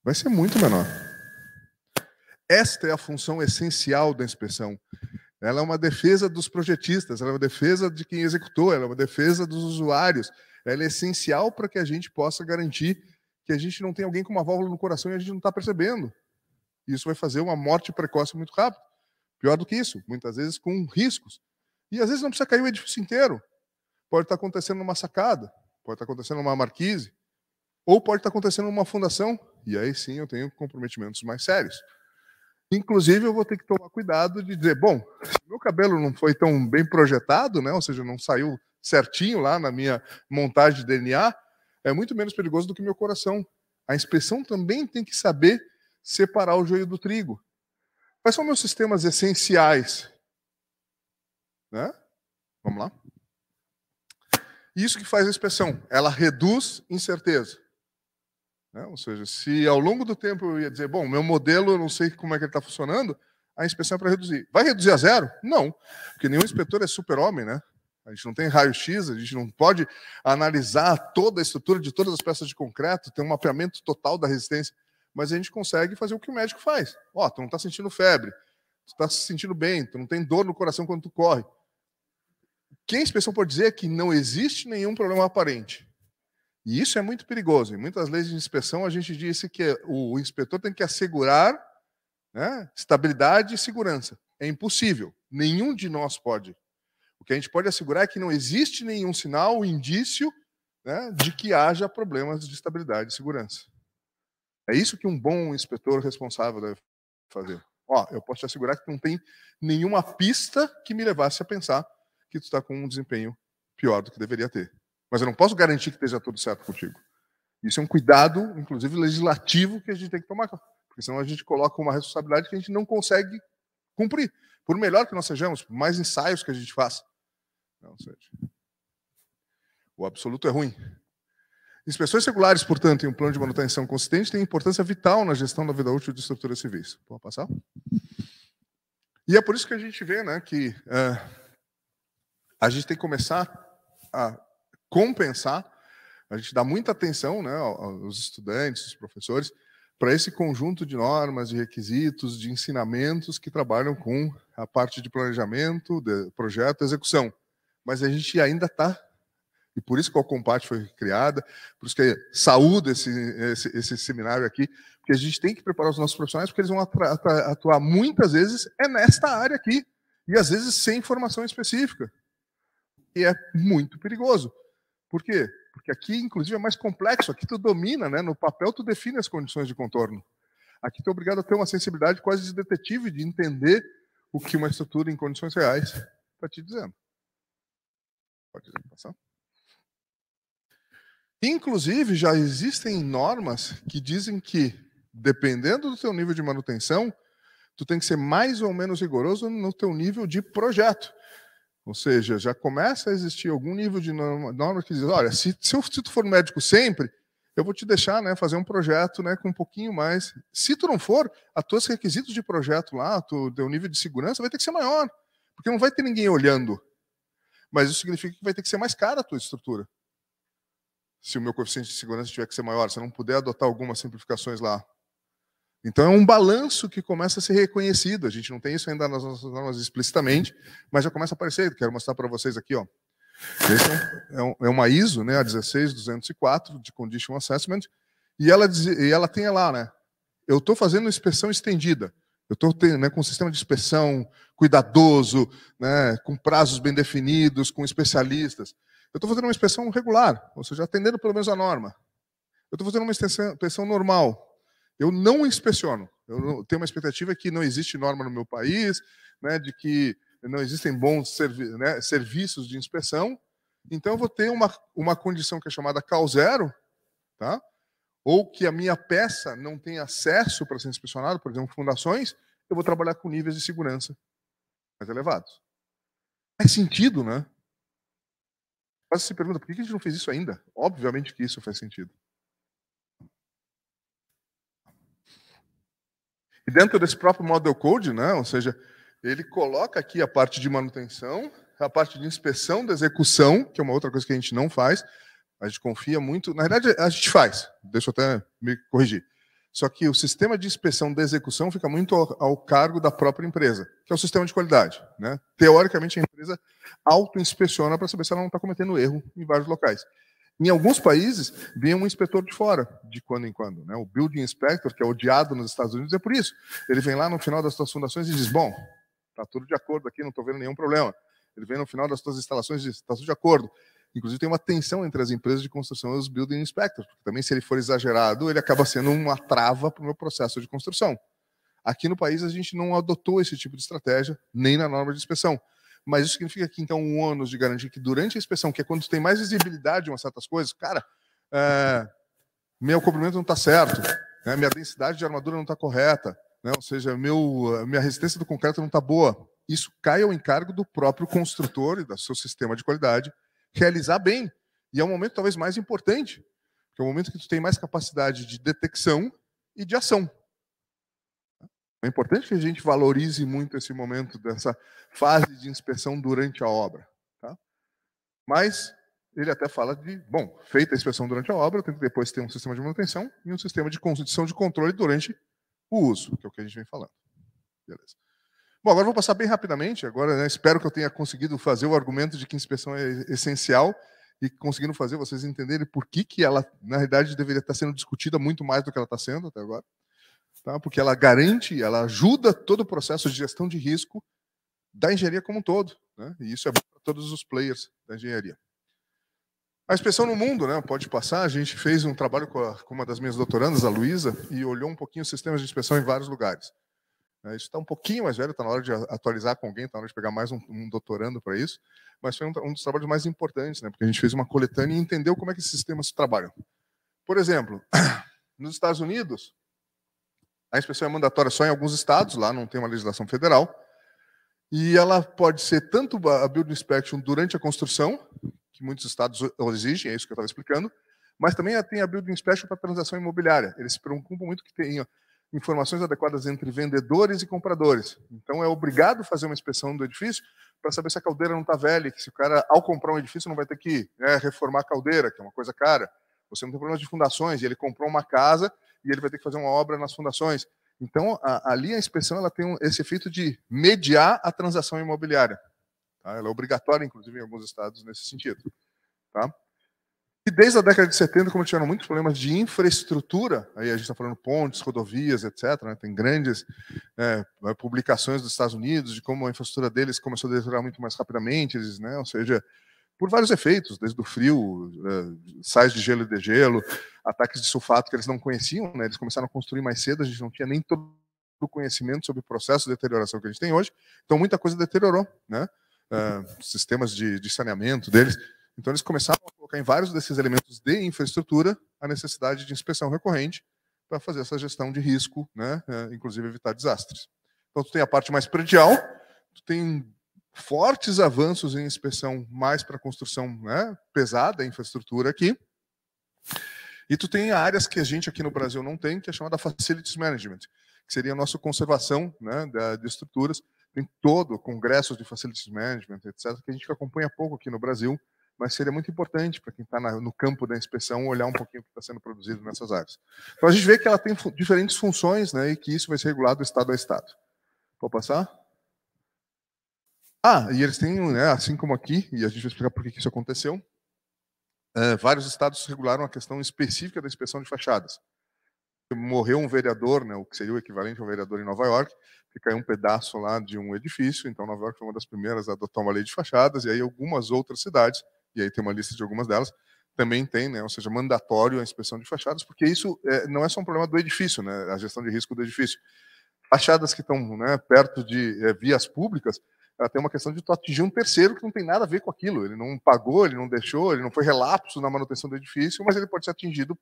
vai ser muito menor. Esta é a função essencial da inspeção. Ela é uma defesa dos projetistas, ela é uma defesa de quem executou, ela é uma defesa dos usuários. Ela é essencial para que a gente possa garantir que a gente não tem alguém com uma válvula no coração e a gente não está percebendo. Isso vai fazer uma morte precoce muito rápido. Pior do que isso, muitas vezes com riscos. E às vezes não precisa cair o edifício inteiro. Pode estar acontecendo numa sacada, pode estar acontecendo numa marquise, ou pode estar acontecendo numa fundação. E aí sim eu tenho comprometimentos mais sérios. Inclusive, eu vou ter que tomar cuidado de dizer, bom, se meu cabelo não foi tão bem projetado, né, ou seja, não saiu certinho lá na minha montagem de DNA, é muito menos perigoso do que meu coração. A inspeção também tem que saber separar o joio do trigo. Quais são meus sistemas essenciais? Né? Vamos lá. Isso que faz a inspeção. Ela reduz incerteza. Né? Ou seja, se ao longo do tempo eu ia dizer, bom, meu modelo, eu não sei como é que ele está funcionando, a inspeção é para reduzir. Vai reduzir a zero? Não, porque nenhum inspetor é super-homem, né? A gente não tem raio-x, a gente não pode analisar toda a estrutura de todas as peças de concreto, ter um mapeamento total da resistência, mas a gente consegue fazer o que o médico faz. Ó, tu não está sentindo febre, tu está se sentindo bem, tu não tem dor no coração quando tu corre. O que a inspeção pode dizer é que não existe nenhum problema aparente. E isso é muito perigoso. Em muitas leis de inspeção, a gente disse que o inspetor tem que assegurar, né, estabilidade e segurança. É impossível. Nenhum de nós pode. O que a gente pode assegurar é que não existe nenhum sinal, indício, né, de que haja problemas de estabilidade e segurança. É isso que um bom inspetor responsável deve fazer. Ó, eu posso te assegurar que não tem nenhuma pista que me levasse a pensar que tu está com um desempenho pior do que deveria ter. Mas eu não posso garantir que esteja tudo certo contigo. Isso é um cuidado, inclusive legislativo, que a gente tem que tomar. Porque senão a gente coloca uma responsabilidade que a gente não consegue cumprir. Por melhor que nós sejamos, por mais ensaios que a gente faça. Não seja. O absoluto é ruim. Inspeções regulares, portanto, em um plano de manutenção consistente têm importância vital na gestão da vida útil de estruturas civis. Pode passar? E é por isso que a gente vê, né, que a gente tem que começar a compensar, a gente dá muita atenção, né, aos estudantes, aos professores, para esse conjunto de normas, de requisitos, de ensinamentos que trabalham com a parte de planejamento, de projeto e execução. Mas a gente ainda está, e por isso que a Compat foi criada, por isso que saúde esse seminário aqui, porque a gente tem que preparar os nossos profissionais, porque eles vão atuar muitas vezes nesta área aqui, e às vezes sem formação específica. E é muito perigoso. Por quê? Porque aqui, inclusive, é mais complexo. Aqui tu domina, né? No papel tu define as condições de contorno. Aqui tu é obrigado a ter uma sensibilidade quase de detetive, de entender o que uma estrutura em condições reais está te dizendo. Pode passar. Inclusive, já existem normas que dizem que, dependendo do teu nível de manutenção, tu tem que ser mais ou menos rigoroso no teu nível de projeto. Ou seja, já começa a existir algum nível de norma que diz, olha, se tu for médico sempre, eu vou te deixar, né, fazer um projeto, né, com um pouquinho mais. Se tu não for, os teus requisitos de projeto lá, o teu nível de segurança vai ter que ser maior, porque não vai ter ninguém olhando. Mas isso significa que vai ter que ser mais cara a tua estrutura. Se o meu coeficiente de segurança tiver que ser maior, se eu não puder adotar algumas simplificações lá. Então, é um balanço que começa a ser reconhecido. A gente não tem isso ainda nas nossas normas explicitamente, mas já começa a aparecer. Quero mostrar para vocês aqui. Ó. Esse é uma ISO, né, a 16204, de Condition Assessment, e ela tem lá, né, eu estou fazendo inspeção estendida. Eu estou, né, com um sistema de inspeção cuidadoso, né, com prazos bem definidos, com especialistas. Eu estou fazendo uma inspeção regular, ou seja, atendendo pelo menos a norma. Eu estou fazendo uma inspeção normal. Eu não inspeciono. Eu tenho uma expectativa que não existe norma no meu país, né, de que não existem bons serviços de inspeção. Então, eu vou ter uma condição que é chamada CAL 0, tá? Ou que a minha peça não tem acesso para ser inspecionada, por exemplo, fundações, eu vou trabalhar com níveis de segurança mais elevados. Faz sentido, né? Você se pergunta, por que a gente não fez isso ainda? Obviamente que isso faz sentido. E dentro desse próprio Model Code, né, ou seja, ele coloca aqui a parte de manutenção, a parte de inspeção da execução, que é uma outra coisa que a gente não faz. A gente confia muito. Na verdade, a gente faz. Deixa eu até me corrigir. Só que o sistema de inspeção da execução fica muito ao cargo da própria empresa, que é o sistema de qualidade, né? Teoricamente, a empresa auto-inspeciona para saber se ela não está cometendo erro em vários locais. Em alguns países, vem um inspetor de fora, de quando em quando. Né? O Building Inspector, que é odiado nos Estados Unidos, é por isso. Ele vem lá no final das suas fundações e diz, bom, está tudo de acordo aqui, não estou vendo nenhum problema. Ele vem no final das suas instalações e diz, está tudo de acordo. Inclusive, tem uma tensão entre as empresas de construção e os building inspectors, porque também, se ele for exagerado, ele acaba sendo uma trava para o meu processo de construção. Aqui no país, a gente não adotou esse tipo de estratégia, nem na norma de inspeção. Mas isso significa que, então, um ônus de garantir que durante a inspeção, que é quando tem mais visibilidade em umas certas coisas, cara, meu cobrimento não está certo, né, minha densidade de armadura não está correta, né, ou seja, minha resistência do concreto não está boa. Isso cai ao encargo do próprio construtor e do seu sistema de qualidade realizar bem. E é o momento talvez mais importante, que é o momento que tu tem mais capacidade de detecção e de ação. É importante que a gente valorize muito esse momento dessa fase de inspeção durante a obra. Tá? Mas ele até fala de, bom, feita a inspeção durante a obra, eu tenho que depois ter um sistema de manutenção e um sistema de condição de controle durante o uso, que é o que a gente vem falando. Beleza. Bom, agora eu vou passar bem rapidamente. Agora, né, espero que eu tenha conseguido fazer o argumento de que inspeção é essencial e conseguindo fazer vocês entenderem por que ela, na realidade, deveria estar sendo discutida muito mais do que ela está sendo até agora. Tá? Porque ela garante, ela ajuda todo o processo de gestão de risco da engenharia como um todo. Né? E isso é bom para todos os players da engenharia. A inspeção no mundo, né, pode passar. A gente fez um trabalho com uma das minhas doutorandas, a Luísa, e olhou um pouquinho os sistemas de inspeção em vários lugares. Isso está um pouquinho mais velho, está na hora de atualizar com alguém, está na hora de pegar mais um doutorando para isso, mas foi um dos trabalhos mais importantes, né, porque a gente fez uma coletânea e entendeu como é que esses sistemas trabalham. Por exemplo, nos Estados Unidos, a inspeção é mandatória só em alguns estados, lá não tem uma legislação federal, e ela pode ser tanto a Building Inspection durante a construção, que muitos estados exigem, é isso que eu estava explicando, mas também tem a Building Inspection para transação imobiliária. Eles se preocupam muito que tenha informações adequadas entre vendedores e compradores. Então, é obrigado a fazer uma inspeção do edifício para saber se a caldeira não está velha, que se o cara, ao comprar um edifício, não vai ter que reformar a caldeira, que é uma coisa cara. Você não tem problema de fundações, e ele comprou uma casa e ele vai ter que fazer uma obra nas fundações. Então, ali a inspeção ela tem esse efeito de mediar a transação imobiliária. Tá? Ela é obrigatória, inclusive, em alguns estados nesse sentido. Tá? E desde a década de 70, como tiveram muitos problemas de infraestrutura, aí a gente está falando pontes, rodovias, etc., né? Tem grandes publicações dos Estados Unidos de como a infraestrutura deles começou a deteriorar muito mais rapidamente, eles, né? Ou seja, por vários efeitos, desde o frio, sais de gelo e degelo, ataques de sulfato que eles não conheciam, né? Eles começaram a construir mais cedo, a gente não tinha nem todo o conhecimento sobre o processo de deterioração que a gente tem hoje, então muita coisa deteriorou, né? Sistemas de saneamento deles. Então, eles começaram a colocar em vários desses elementos de infraestrutura a necessidade de inspeção recorrente para fazer essa gestão de risco, né? Inclusive evitar desastres. Então, tu tem a parte mais predial, tu tem fortes avanços em inspeção mais para construção, né, pesada, infraestrutura aqui, e tu tem áreas que a gente aqui no Brasil não tem, que é chamada Facilities Management, que seria a nossa conservação, né, de estruturas. Tem todo congressos de Facilities Management, etc., que a gente acompanha pouco aqui no Brasil, mas seria muito importante para quem está no campo da inspeção olhar um pouquinho o que está sendo produzido nessas áreas. Então a gente vê que ela tem diferentes funções, né, e que isso vai ser regulado estado a estado. Pode passar? E eles têm, né, assim como aqui, e a gente vai explicar por que isso aconteceu, vários estados regularam a questão específica da inspeção de fachadas. Morreu um vereador, né, o que seria o equivalente a um vereador em Nova York, que caiu um pedaço lá de um edifício, então Nova York foi uma das primeiras a adotar uma lei de fachadas, e aí algumas outras cidades, e aí tem uma lista de algumas delas, também tem, né, ou seja, mandatório a inspeção de fachadas, porque isso não é só um problema do edifício, né, a gestão de risco do edifício. Fachadas que estão, né, perto de vias públicas, ela tem uma questão de tu atingir um terceiro que não tem nada a ver com aquilo, ele não pagou, ele não deixou, ele não foi relapso na manutenção do edifício, mas ele pode ser atingido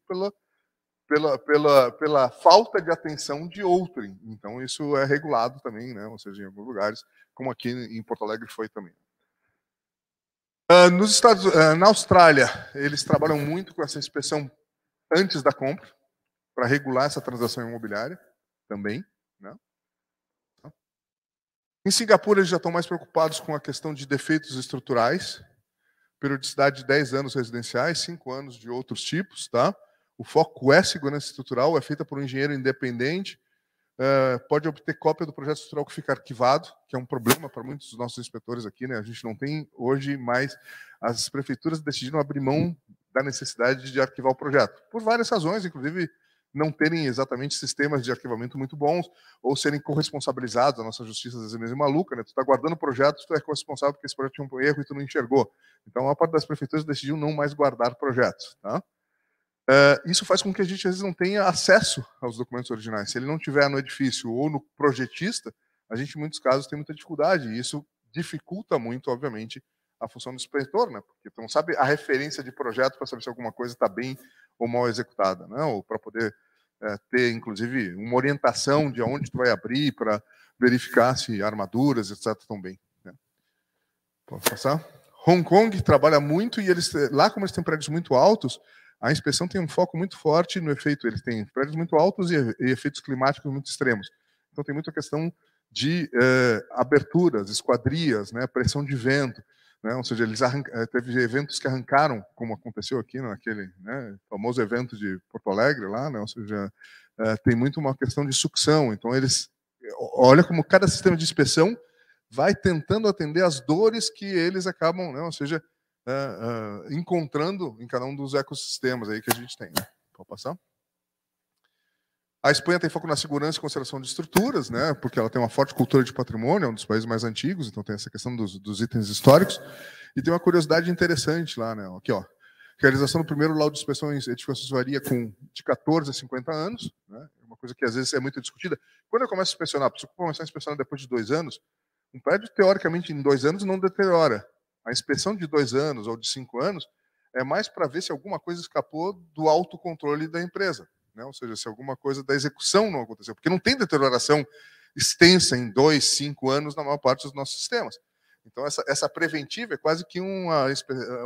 pela falta de atenção de outrem. Então, isso é regulado também, né? Ou seja, em alguns lugares, como aqui em Porto Alegre foi também. Na Austrália, eles trabalham muito com essa inspeção antes da compra, para regular essa transação imobiliária também. Né? Em Singapura, eles já estão mais preocupados com a questão de defeitos estruturais, periodicidade de 10 anos residenciais, 5 anos de outros tipos, tá? O foco é segurança estrutural, é feita por um engenheiro independente, pode obter cópia do projeto estrutural que fica arquivado, que é um problema para muitos dos nossos inspetores aqui, né? A gente não tem hoje mais, as prefeituras decidiram abrir mão da necessidade de arquivar o projeto, por várias razões, inclusive não terem exatamente sistemas de arquivamento muito bons, ou serem corresponsabilizados, a nossa justiça às vezes é maluca, né? Tu está guardando o projeto, tu é corresponsável porque esse projeto tinha um erro e tu não enxergou. Então, a parte das prefeituras decidiu não mais guardar projetos, tá? Isso faz com que a gente, às vezes, não tenha acesso aos documentos originais. Se ele não tiver no edifício ou no projetista, a gente, em muitos casos, tem muita dificuldade, e isso dificulta muito, obviamente, a função do inspetor, né? Porque tu não sabe a referência de projeto para saber se alguma coisa está bem ou mal executada, né? Ou para poder ter, inclusive, uma orientação de onde tu vai abrir para verificar se armaduras, etc., estão bem. Né? Posso passar? Hong Kong trabalha muito e eles, lá como eles têm prédios muito altos, a inspeção tem um foco muito forte no efeito. Eles têm prédios muito altos e efeitos climáticos muito extremos. Então tem muita questão de aberturas, esquadrias, né, pressão de vento. Né, ou seja, eles teve eventos que arrancaram, como aconteceu aqui naquele, né, famoso evento de Porto Alegre, lá, né, ou seja, tem muito uma questão de sucção. Então eles, olha como cada sistema de inspeção vai tentando atender as dores que eles acabam, né, ou seja, encontrando em cada um dos ecossistemas aí que a gente tem. Né? Pode passar? A Espanha tem foco na segurança e conservação de estruturas, né, porque ela tem uma forte cultura de patrimônio, é um dos países mais antigos, então tem essa questão dos itens históricos. E tem uma curiosidade interessante lá, né, aqui, ó, realização do primeiro laudo de inspeção em edificações varia de 14 a 50 anos, né, uma coisa que às vezes é muito discutida. Quando eu começo a inspecionar, se eu começar a inspecionar depois de 2 anos, um prédio, teoricamente, em 2 anos não deteriora. A inspeção de 2 anos ou de 5 anos é mais para ver se alguma coisa escapou do autocontrole da empresa. Né? Ou seja, se alguma coisa da execução não aconteceu. Porque não tem deterioração extensa em 2, 5 anos na maior parte dos nossos sistemas. Então, essa preventiva é quase que uma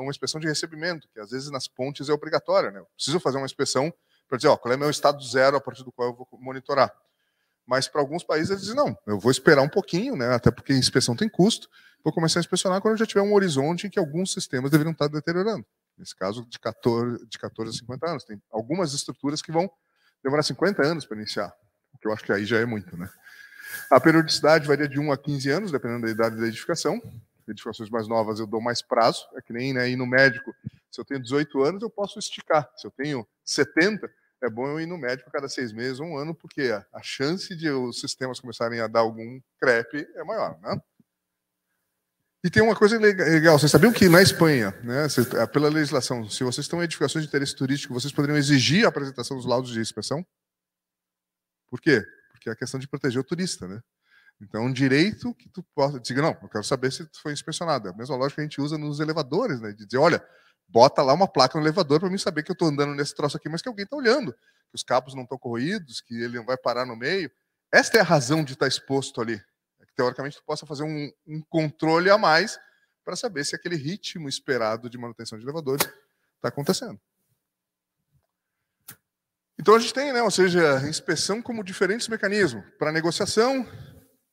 inspeção de recebimento, que às vezes nas pontes é obrigatória. Né? Eu preciso fazer uma inspeção para dizer, ó, qual é meu estado zero a partir do qual eu vou monitorar. Mas para alguns países eles dizem, não, eu vou esperar um pouquinho, né, até porque a inspeção tem custo, vou começar a inspecionar quando já tiver um horizonte em que alguns sistemas deveriam estar deteriorando. Nesse caso, de 14 a 50 anos. Tem algumas estruturas que vão demorar 50 anos para iniciar, o que eu acho que aí já é muito, né? A periodicidade varia de 1 a 15 anos, dependendo da idade da edificação. Edificações mais novas eu dou mais prazo, é que nem, né, ir no médico. Se eu tenho 18 anos, eu posso esticar. Se eu tenho 70, é bom eu ir no médico a cada 6 meses ou 1 ano, porque a chance de os sistemas começarem a dar algum crepe é maior, né? E tem uma coisa legal, vocês sabiam que na Espanha, né, pela legislação, se vocês estão em edificações de interesse turístico, vocês poderiam exigir a apresentação dos laudos de inspeção? Por quê? Porque é a questão de proteger o turista, né? Então, um direito que tu possa dizer, não, eu quero saber se foi inspecionado. É a mesma lógica que a gente usa nos elevadores, né? De dizer, olha, bota lá uma placa no elevador para mim saber que eu estou andando nesse troço aqui, mas que alguém está olhando, que os cabos não estão corroídos, que ele não vai parar no meio. Esta é a razão de estar exposto ali. É que, teoricamente, tu possa fazer um controle a mais para saber se aquele ritmo esperado de manutenção de elevadores está acontecendo. Então, a gente tem, né, ou seja, inspeção como diferentes mecanismos para negociação,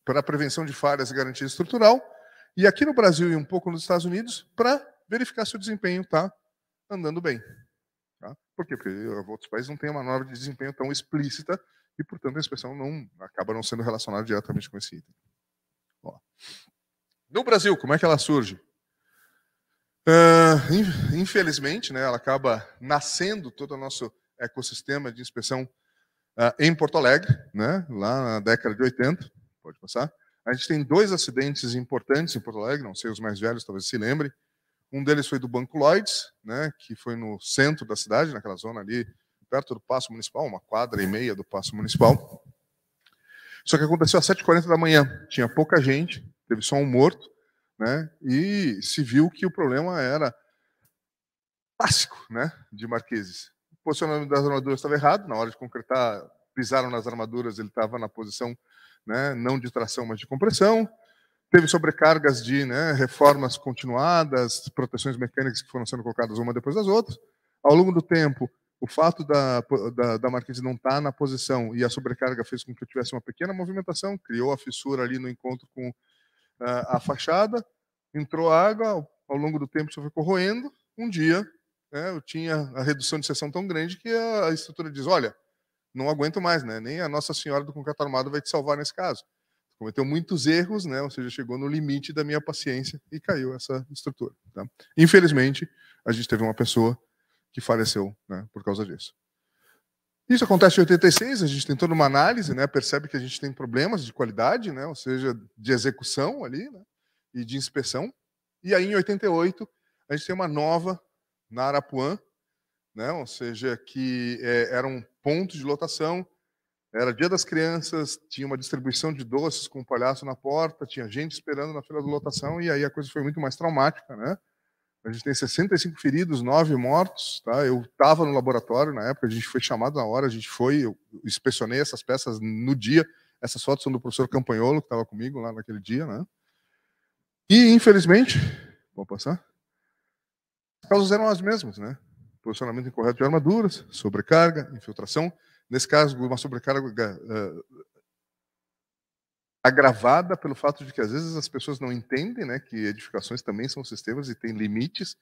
para a prevenção de falhas e garantia estrutural, e aqui no Brasil e um pouco nos Estados Unidos, para verificar se o desempenho está andando bem. Tá? Por quê? Porque outros países não têm uma norma de desempenho tão explícita e, portanto, a inspeção acaba não sendo relacionada diretamente com esse item. Ó. No Brasil, como é que ela surge? Infelizmente, né, ela acaba nascendo todo o nosso ecossistema de inspeção em Porto Alegre, né, lá na década de 80. Pode passar. A gente tem 2 acidentes importantes em Porto Alegre, não sei, os mais velhos talvez se lembrem. Um deles foi do Banco Lloyds, né, que foi no centro da cidade, naquela zona ali, perto do Paço Municipal, 1,5 quadras do Paço Municipal. Só que aconteceu às 7h40 da manhã, tinha pouca gente, teve só um morto, né, e se viu que o problema era clássico, né, de Marquises. O posicionamento das armaduras estava errado, na hora de concretar, pisaram nas armaduras, ele estava na posição, né, não de tração, mas de compressão. Teve sobrecargas de, né, reformas continuadas, proteções mecânicas que foram sendo colocadas uma depois das outras. Ao longo do tempo, o fato da marquise não estar na posição e a sobrecarga fez com que eu tivesse uma pequena movimentação, criou a fissura ali no encontro com a fachada, entrou água, ao longo do tempo isso foi corroendo. Um dia, né, eu tinha a redução de seção tão grande que a estrutura diz, olha, não aguento mais, né? Nem a Nossa Senhora do Concreto Armado vai te salvar nesse caso. Cometeu muitos erros, né? Ou seja, chegou no limite da minha paciência e caiu essa estrutura. Tá? Infelizmente, a gente teve uma pessoa que faleceu, né, por causa disso. Isso acontece em 86, a gente tem toda uma análise, né? Percebe que a gente tem problemas de qualidade, né? Ou seja, de execução ali, né? E de inspeção. E aí, em 88, a gente tem uma nova na Arapuã, né? Ou seja, que era um ponto de lotação, era Dia das Crianças, tinha uma distribuição de doces com um palhaço na porta, tinha gente esperando na fila de lotação, e aí a coisa foi muito mais traumática, né? A gente tem 65 feridos, 9 mortos, tá? Eu estava no laboratório na época, a gente foi chamado na hora, a gente foi, eu inspecionei essas peças no dia, essas fotos são do professor Campanholo, que estava comigo lá naquele dia, né? E, infelizmente, vamos passar? As causas eram as mesmas, né? Posicionamento incorreto de armaduras, sobrecarga, infiltração. Nesse caso, uma sobrecarga agravada pelo fato de que, às vezes, as pessoas não entendem, né, que edificações também são sistemas e têm limites.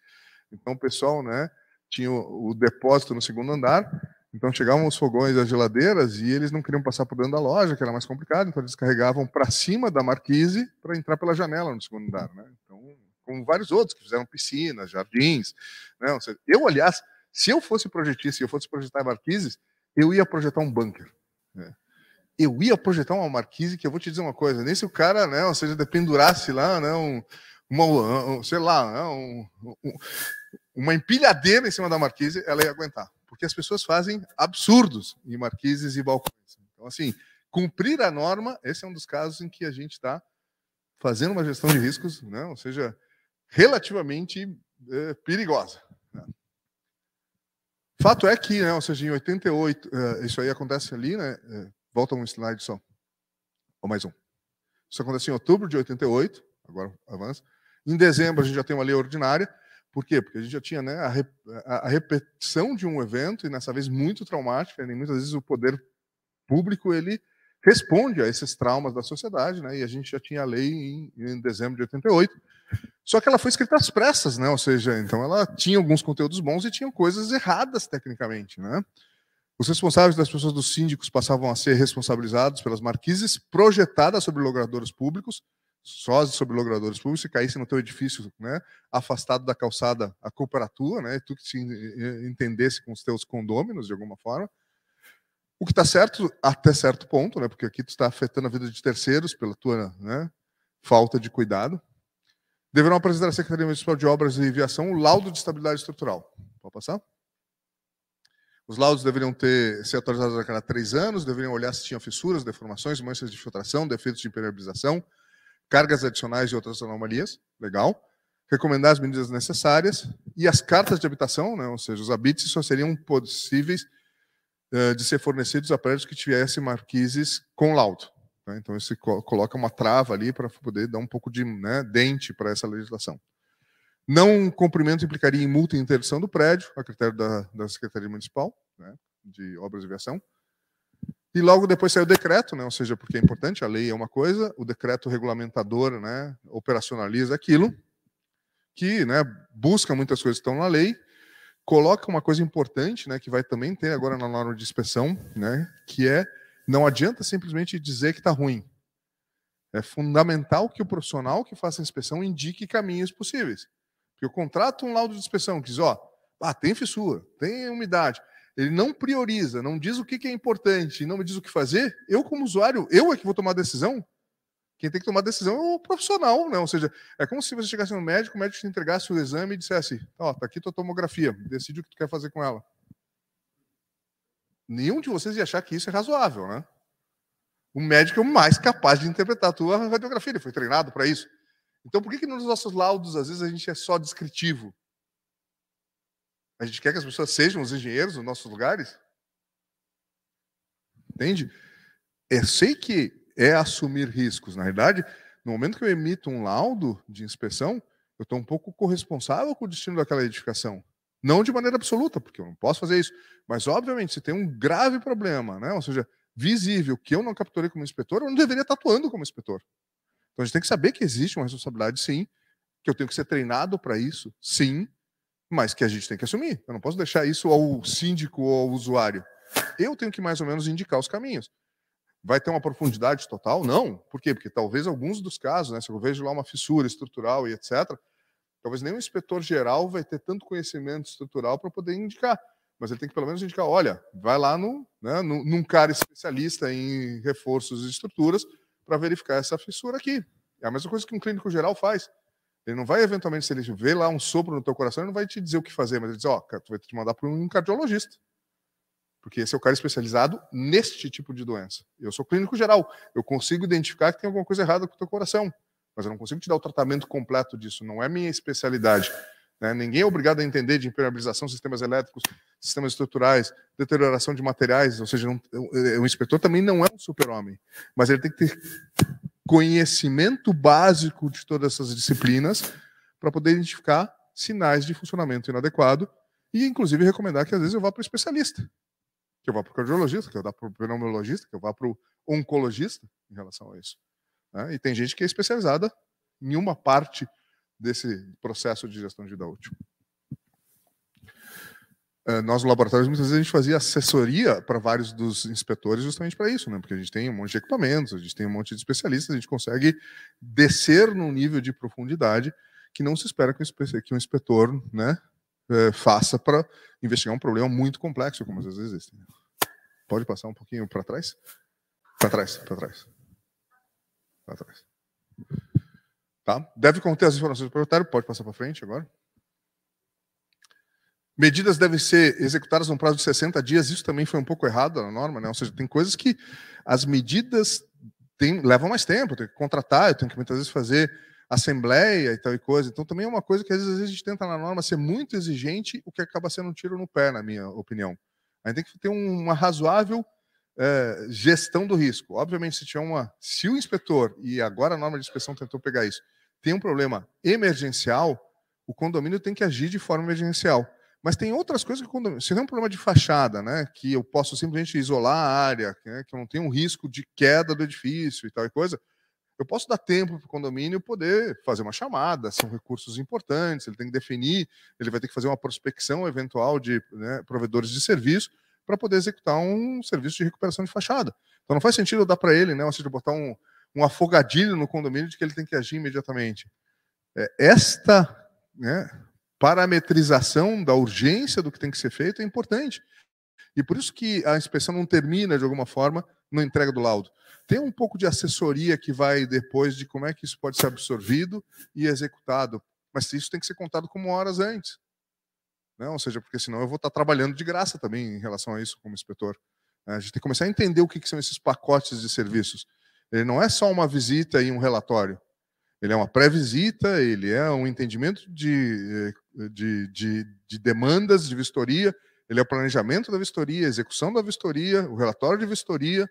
Então, o pessoal, né, tinha o depósito no 2º andar, então chegavam os fogões e as geladeiras e eles não queriam passar por dentro da loja, que era mais complicado, então eles carregavam para cima da marquise para entrar pela janela no 2º andar, né? Então, como vários outros que fizeram piscinas, jardins, né? Ou seja, eu, aliás, se eu fosse projetista, se eu fosse projetar marquises, eu ia projetar um bunker. Né? Eu ia projetar uma marquise que eu vou te dizer uma coisa, nem se o cara, né, ou seja, dependurasse lá, né, sei lá, né, uma empilhadeira em cima da marquise, ela ia aguentar. Porque as pessoas fazem absurdos em marquises e balcões. Então, assim, cumprir a norma, esse é um dos casos em que a gente está fazendo uma gestão de riscos, né, ou seja, relativamente perigosa. Né? Fato é que, né, ou seja, em 88, isso aí acontece ali, né, volta um slide só, ou mais um. Isso aconteceu em outubro de 88, agora avança. Em dezembro a gente já tem uma lei ordinária. Por quê? Porque a gente já tinha, né, a repetição de um evento, e nessa vez muito traumática, e muitas vezes o poder público ele responde a esses traumas da sociedade, né? E a gente já tinha a lei em dezembro de 88. Só que ela foi escrita às pressas, né? Ou seja, então ela tinha alguns conteúdos bons e tinha coisas erradas tecnicamente, né? Os responsáveis das pessoas dos síndicos passavam a ser responsabilizados pelas marquises projetadas sobre logradouros públicos, só sobre logradouros públicos, se caísse no teu edifício, né, afastado da calçada, a culpa era tua, né, tu que se entendesse com os teus condôminos de alguma forma. O que está certo até certo ponto, né, porque aqui tu está afetando a vida de terceiros pela tua, né, falta de cuidado. Deverão apresentar à Secretaria Municipal de Obras e Viação o laudo de estabilidade estrutural. Pode passar? Os laudos deveriam ser atualizados a cada 3 anos, deveriam olhar se tinham fissuras, deformações, manchas de filtração, defeitos de impermeabilização, cargas adicionais e outras anomalias. Legal. Recomendar as medidas necessárias. E as cartas de habitação, né, ou seja, os habites, só seriam possíveis de ser fornecidos a prédios que tivessem marquises com laudo. Né? Então, isso coloca uma trava ali para poder dar um pouco de, né, dente para essa legislação. Não cumprimento implicaria em multa e interdição do prédio, a critério da Secretaria Municipal, né, de Obras e Viação. E logo depois saiu o decreto, né, ou seja, porque é importante, a lei é uma coisa, o decreto regulamentador, né, operacionaliza aquilo, que, né, busca muitas coisas que estão na lei, coloca uma coisa importante, né, que vai também ter agora na norma de inspeção, né, que é, não adianta simplesmente dizer que está ruim. É fundamental que o profissional que faça a inspeção indique caminhos possíveis. Porque eu contrato um laudo de inspeção que diz, ó, tem fissura, tem umidade. Ele não prioriza, não diz o que é importante, não me diz o que fazer. Eu, como usuário, eu é que vou tomar a decisão. Quem tem que tomar a decisão é o profissional, né? Ou seja, é como se você chegasse no médico, o médico te entregasse o exame e dissesse, ó, tá aqui tua tomografia, decide o que tu quer fazer com ela. Nenhum de vocês ia achar que isso é razoável, né? O médico é o mais capaz de interpretar a tua radiografia, ele foi treinado para isso. Então, por que nos nossos laudos, às vezes, a gente é só descritivo? A gente quer que as pessoas sejam os engenheiros nos nossos lugares? Entende? Eu sei que é assumir riscos. Na verdade, no momento que eu emito um laudo de inspeção, eu estou um pouco corresponsável com o destino daquela edificação. Não de maneira absoluta, porque eu não posso fazer isso. Mas, obviamente, se tem um grave problema, né? Ou seja, visível, que eu não capturei como inspetor, eu não deveria estar atuando como inspetor. Então a gente tem que saber que existe uma responsabilidade, sim, que eu tenho que ser treinado para isso, sim, mas que a gente tem que assumir. Eu não posso deixar isso ao síndico ou ao usuário. Eu tenho que mais ou menos indicar os caminhos. Vai ter uma profundidade total? Não. Por quê? Porque talvez alguns dos casos, né, se eu vejo lá uma fissura estrutural e etc., talvez nem o inspetor geral vai ter tanto conhecimento estrutural para poder indicar. Mas ele tem que pelo menos indicar, olha, vai lá num cara especialista em reforços e estruturas para verificar essa fissura aqui. É a mesma coisa que um clínico geral faz. Ele não vai, eventualmente, se ele vê lá um sopro no teu coração, ele não vai te dizer o que fazer, mas ele diz, ó, tu vai te mandar para um cardiologista. Porque esse é o cara especializado neste tipo de doença. Eu sou clínico geral. Eu consigo identificar que tem alguma coisa errada com o teu coração, mas eu não consigo te dar o tratamento completo disso. Não é minha especialidade. Né? Ninguém é obrigado a entender de impermeabilização, sistemas elétricos, sistemas estruturais, deterioração de materiais, ou seja, o inspetor também não é um super-homem, mas ele tem que ter conhecimento básico de todas essas disciplinas para poder identificar sinais de funcionamento inadequado e, inclusive, recomendar que, às vezes, eu vá para o especialista, que eu vá para o cardiologista, que eu vá para o pneumologista, que eu vá para o oncologista em relação a isso. Né? E tem gente que é especializada em uma parte desse processo de gestão de vida útil. Nós, no laboratório, muitas vezes a gente fazia assessoria para vários dos inspetores justamente para isso, né? Porque a gente tem um monte de equipamentos, a gente tem um monte de especialistas, a gente consegue descer num nível de profundidade que não se espera que um inspetor, né, faça para investigar um problema muito complexo, como às vezes existe. Pode passar um pouquinho para trás? Para trás, para trás. Para trás. Tá? Deve conter as informações do proprietário, pode passar para frente agora. Medidas devem ser executadas num prazo de 60 dias, isso também foi um pouco errado na norma, né? Ou seja, tem coisas que as medidas levam mais tempo, eu tenho que contratar, eu tenho que muitas vezes fazer assembleia e tal e coisa, então também é uma coisa que às vezes a gente tenta na norma ser muito exigente, o que acaba sendo um tiro no pé, na minha opinião. A gente tem que ter uma razoável gestão do risco. Obviamente, se o inspetor, e agora a norma de inspeção tentou pegar isso, tem um problema emergencial, o condomínio tem que agir de forma emergencial. Mas tem outras coisas que, quando se tem um problema de fachada, né, que eu posso simplesmente isolar a área, né, que eu não tenho um risco de queda do edifício e tal coisa, eu posso dar tempo para o condomínio poder fazer uma chamada, são recursos importantes, ele tem que definir, ele vai ter que fazer uma prospecção eventual de, né, provedores de serviço para poder executar um serviço de recuperação de fachada. Então não faz sentido eu dar para ele, né, ou seja, botar um afogadilho no condomínio de que ele tem que agir imediatamente. Esta, né, parametrização da urgência do que tem que ser feito é importante. E por isso que a inspeção não termina, de alguma forma, na entrega do laudo. Tem um pouco de assessoria que vai depois de como é que isso pode ser absorvido e executado. Mas isso tem que ser contado como horas antes. Né? Ou seja, porque senão eu vou estar trabalhando de graça também em relação a isso como inspetor. A gente tem que começar a entender o que são esses pacotes de serviços. Ele não é só uma visita e um relatório. Ele é uma pré-visita, ele é um entendimento de demandas de vistoria, ele é o planejamento da vistoria, a execução da vistoria, o relatório de vistoria,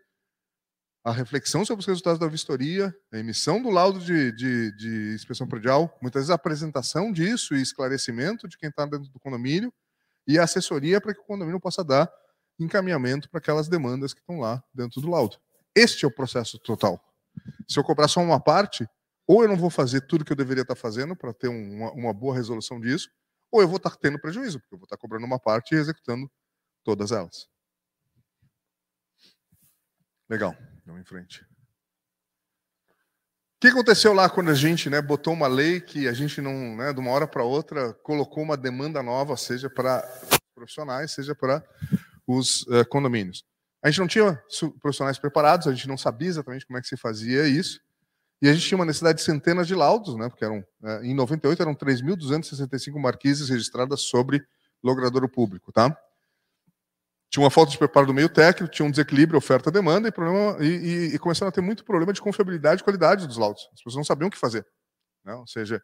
a reflexão sobre os resultados da vistoria, a emissão do laudo de inspeção predial, muitas vezes a apresentação disso e esclarecimento de quem está dentro do condomínio e a assessoria para que o condomínio possa dar encaminhamento para aquelas demandas que estão lá dentro do laudo. Este é o processo total. Se eu cobrar só uma parte, ou eu não vou fazer tudo que eu deveria estar fazendo para ter uma boa resolução disso, ou eu vou estar tendo prejuízo, porque eu vou estar cobrando uma parte e executando todas elas. Legal, vamos em frente. O que aconteceu lá quando a gente, né, botou uma lei que a gente não, né, de uma hora para outra, colocou uma demanda nova, seja para profissionais, seja para os condomínios? A gente não tinha profissionais preparados, a gente não sabia exatamente como é que se fazia isso. E a gente tinha uma necessidade de centenas de laudos, né? Porque em 98 eram 3.265 marquises registradas sobre logradouro público, tá? Tinha uma falta de preparo do meio técnico, tinha um desequilíbrio oferta-demanda e começaram a ter muito problema de confiabilidade e qualidade dos laudos. As pessoas não sabiam o que fazer, né? Ou seja,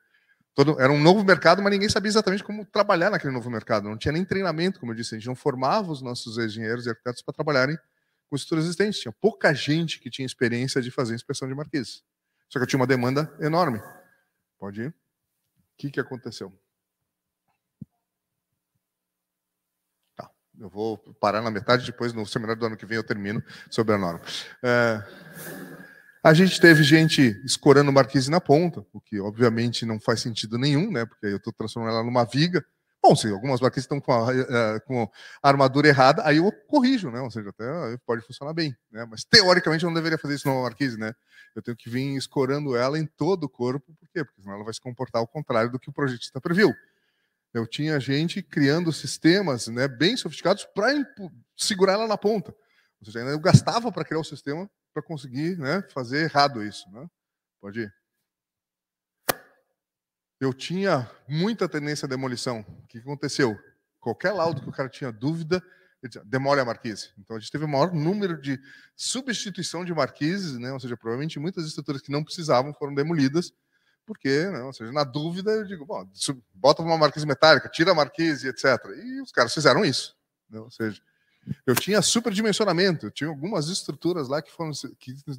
era um novo mercado, mas ninguém sabia exatamente como trabalhar naquele novo mercado. Não tinha nem treinamento, como eu disse, a gente não formava os nossos engenheiros e arquitetos para trabalharem com estruturas existentes. Tinha pouca gente que tinha experiência de fazer inspeção de marquises. Só que eu tinha uma demanda enorme. Pode ir? O que aconteceu? Tá, eu vou parar na metade, depois no seminário do ano que vem eu termino sobre a norma. A gente teve gente escorando marquise na ponta, o que obviamente não faz sentido nenhum, né? Porque eu estou transformando ela numa viga. Bom, se algumas marquises estão com a armadura errada, aí eu corrijo, né? Ou seja, até pode funcionar bem, né? Mas teoricamente eu não deveria fazer isso numa marquise, né? Eu tenho que vir escorando ela em todo o corpo, por quê? Porque senão ela vai se comportar ao contrário do que o projetista previu. Eu tinha gente criando sistemas, né, bem sofisticados para segurar ela na ponta. Ou seja, eu gastava para criar o sistema para conseguir, né, fazer errado isso, né? Pode ir. Eu tinha muita tendência à demolição. O que aconteceu? Qualquer laudo que o cara tinha dúvida, ele dizia, demole a marquise. Então a gente teve o maior número de substituição de marquises, né? Ou seja, provavelmente muitas estruturas que não precisavam foram demolidas, porque, né? Ou seja, na dúvida, eu digo, bom, bota uma marquise metálica, tira a marquise, etc. E os caras fizeram isso. Né? Ou seja, eu tinha superdimensionamento, eu tinha algumas estruturas lá que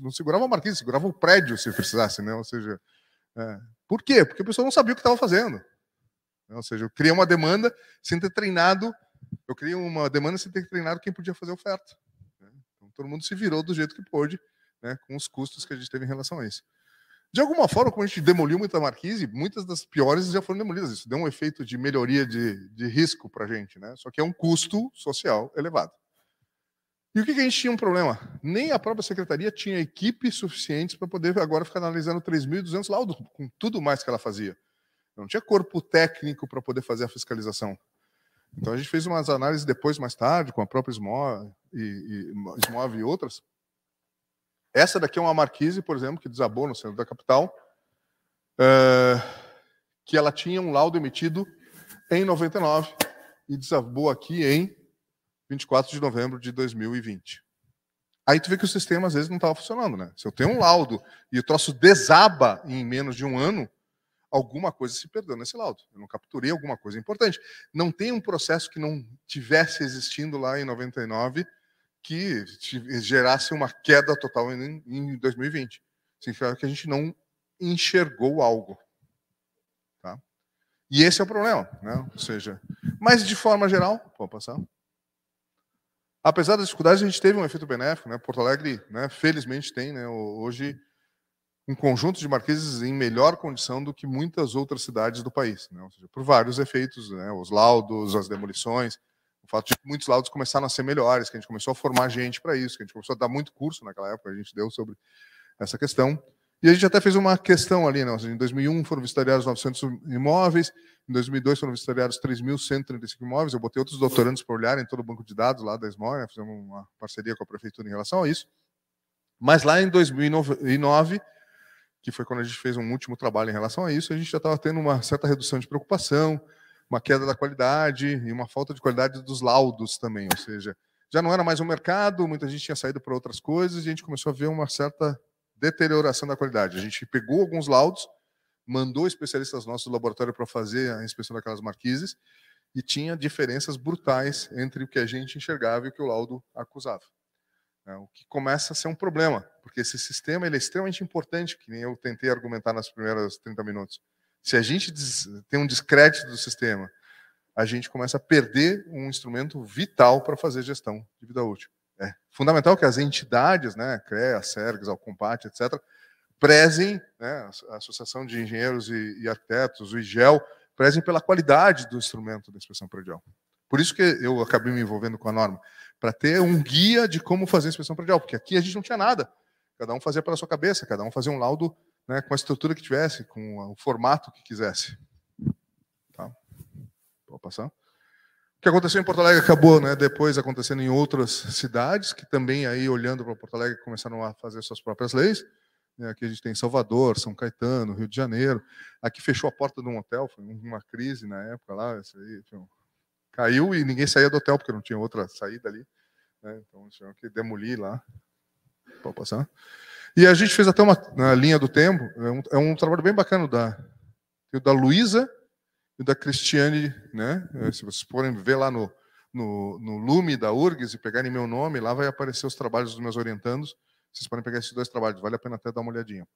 não seguravam a marquise, seguravam o prédio se precisasse, né? Ou seja, por quê? Porque a pessoa não sabia o que estava fazendo. Ou seja, eu criei uma demanda sem ter treinado, quem podia fazer a oferta. Então, todo mundo se virou do jeito que pôde, né, com os custos que a gente teve em relação a isso. De alguma forma, como a gente demoliu muita marquise, muitas das piores já foram demolidas. Isso deu um efeito de melhoria de risco para a gente, né? Só que é um custo social elevado. E o que a gente tinha um problema? Nem a própria secretaria tinha equipe suficiente para poder agora ficar analisando 3.200 laudos, com tudo mais que ela fazia. Não tinha corpo técnico para poder fazer a fiscalização. Então a gente fez umas análises depois, mais tarde, com a própria Smov e outras. Essa daqui é uma marquise, por exemplo, que desabou no centro da capital, que ela tinha um laudo emitido em 99 e desabou aqui em 24 de novembro de 2020. Aí tu vê que o sistema às vezes não estava funcionando, né? Se eu tenho um laudo e o troço desaba em menos de um ano, alguma coisa se perdeu nesse laudo. Eu não capturei alguma coisa importante. Não tem um processo que não tivesse existindo lá em 99 que gerasse uma queda total em 2020. Significa que a gente não enxergou algo. Tá? E esse é o problema, né? Ou seja, mas de forma geral, pode passar. Apesar das dificuldades, a gente teve um efeito benéfico, né? Porto Alegre, né, felizmente tem, né, hoje um conjunto de marquises em melhor condição do que muitas outras cidades do país, né? Ou seja, por vários efeitos, né? Os laudos, as demolições, o fato de que muitos laudos começaram a ser melhores, que a gente começou a formar gente para isso, que a gente começou a dar muito curso naquela época, a gente deu sobre essa questão. E a gente até fez uma questão ali, né? Ou seja, em 2001 foram vistoriados 900 imóveis, em 2002 foram vistoriados 3.135 imóveis. Eu botei outros doutorandos para olharem todo o banco de dados lá da SMOR, né? Fizemos uma parceria com a prefeitura em relação a isso. Mas lá em 2009, que foi quando a gente fez um último trabalho em relação a isso, a gente já estava tendo uma certa redução de preocupação, uma queda da qualidade e uma falta de qualidade dos laudos também. Ou seja, já não era mais um mercado, muita gente tinha saído para outras coisas e a gente começou a ver uma certa deterioração da qualidade. A gente pegou alguns laudos, mandou especialistas nossos do laboratório para fazer a inspeção daquelas marquises e tinha diferenças brutais entre o que a gente enxergava e o que o laudo acusava. O que começa a ser um problema, porque esse sistema ele é extremamente importante, que nem eu tentei argumentar nas primeiras 30 minutos. Se a gente tem um descrédito do sistema, a gente começa a perder um instrumento vital para fazer gestão de vida útil. É fundamental que as entidades, né, CREA, SERGS, Alcompat, etc., prezem, né, a Associação de Engenheiros e Arquitetos, o IGEL, prezem pela qualidade do instrumento da inspeção predial. Por isso que eu acabei me envolvendo com a norma, para ter um guia de como fazer a inspeção predial, porque aqui a gente não tinha nada. Cada um fazia pela sua cabeça, cada um fazia um laudo, né, com a estrutura que tivesse, com o formato que quisesse. Tá? Pode passar? O que aconteceu em Porto Alegre acabou, né, depois acontecendo em outras cidades, que também, aí olhando para Porto Alegre, começaram a fazer suas próprias leis. Aqui a gente tem Salvador, São Caetano, Rio de Janeiro. Aqui fechou a porta de um hotel, foi uma crise na época lá. Isso aí, caiu e ninguém saía do hotel, porque não tinha outra saída ali. Né? Então, tinha que demolir lá. Pode passar. E a gente fez até uma na linha do tempo, é um trabalho bem bacana da Luísa e da Cristiane, né? Se vocês forem ver lá no Lume da URGS e pegarem meu nome, lá vai aparecer os trabalhos dos meus orientandos. Vocês podem pegar esses dois trabalhos, vale a pena até dar uma olhadinha.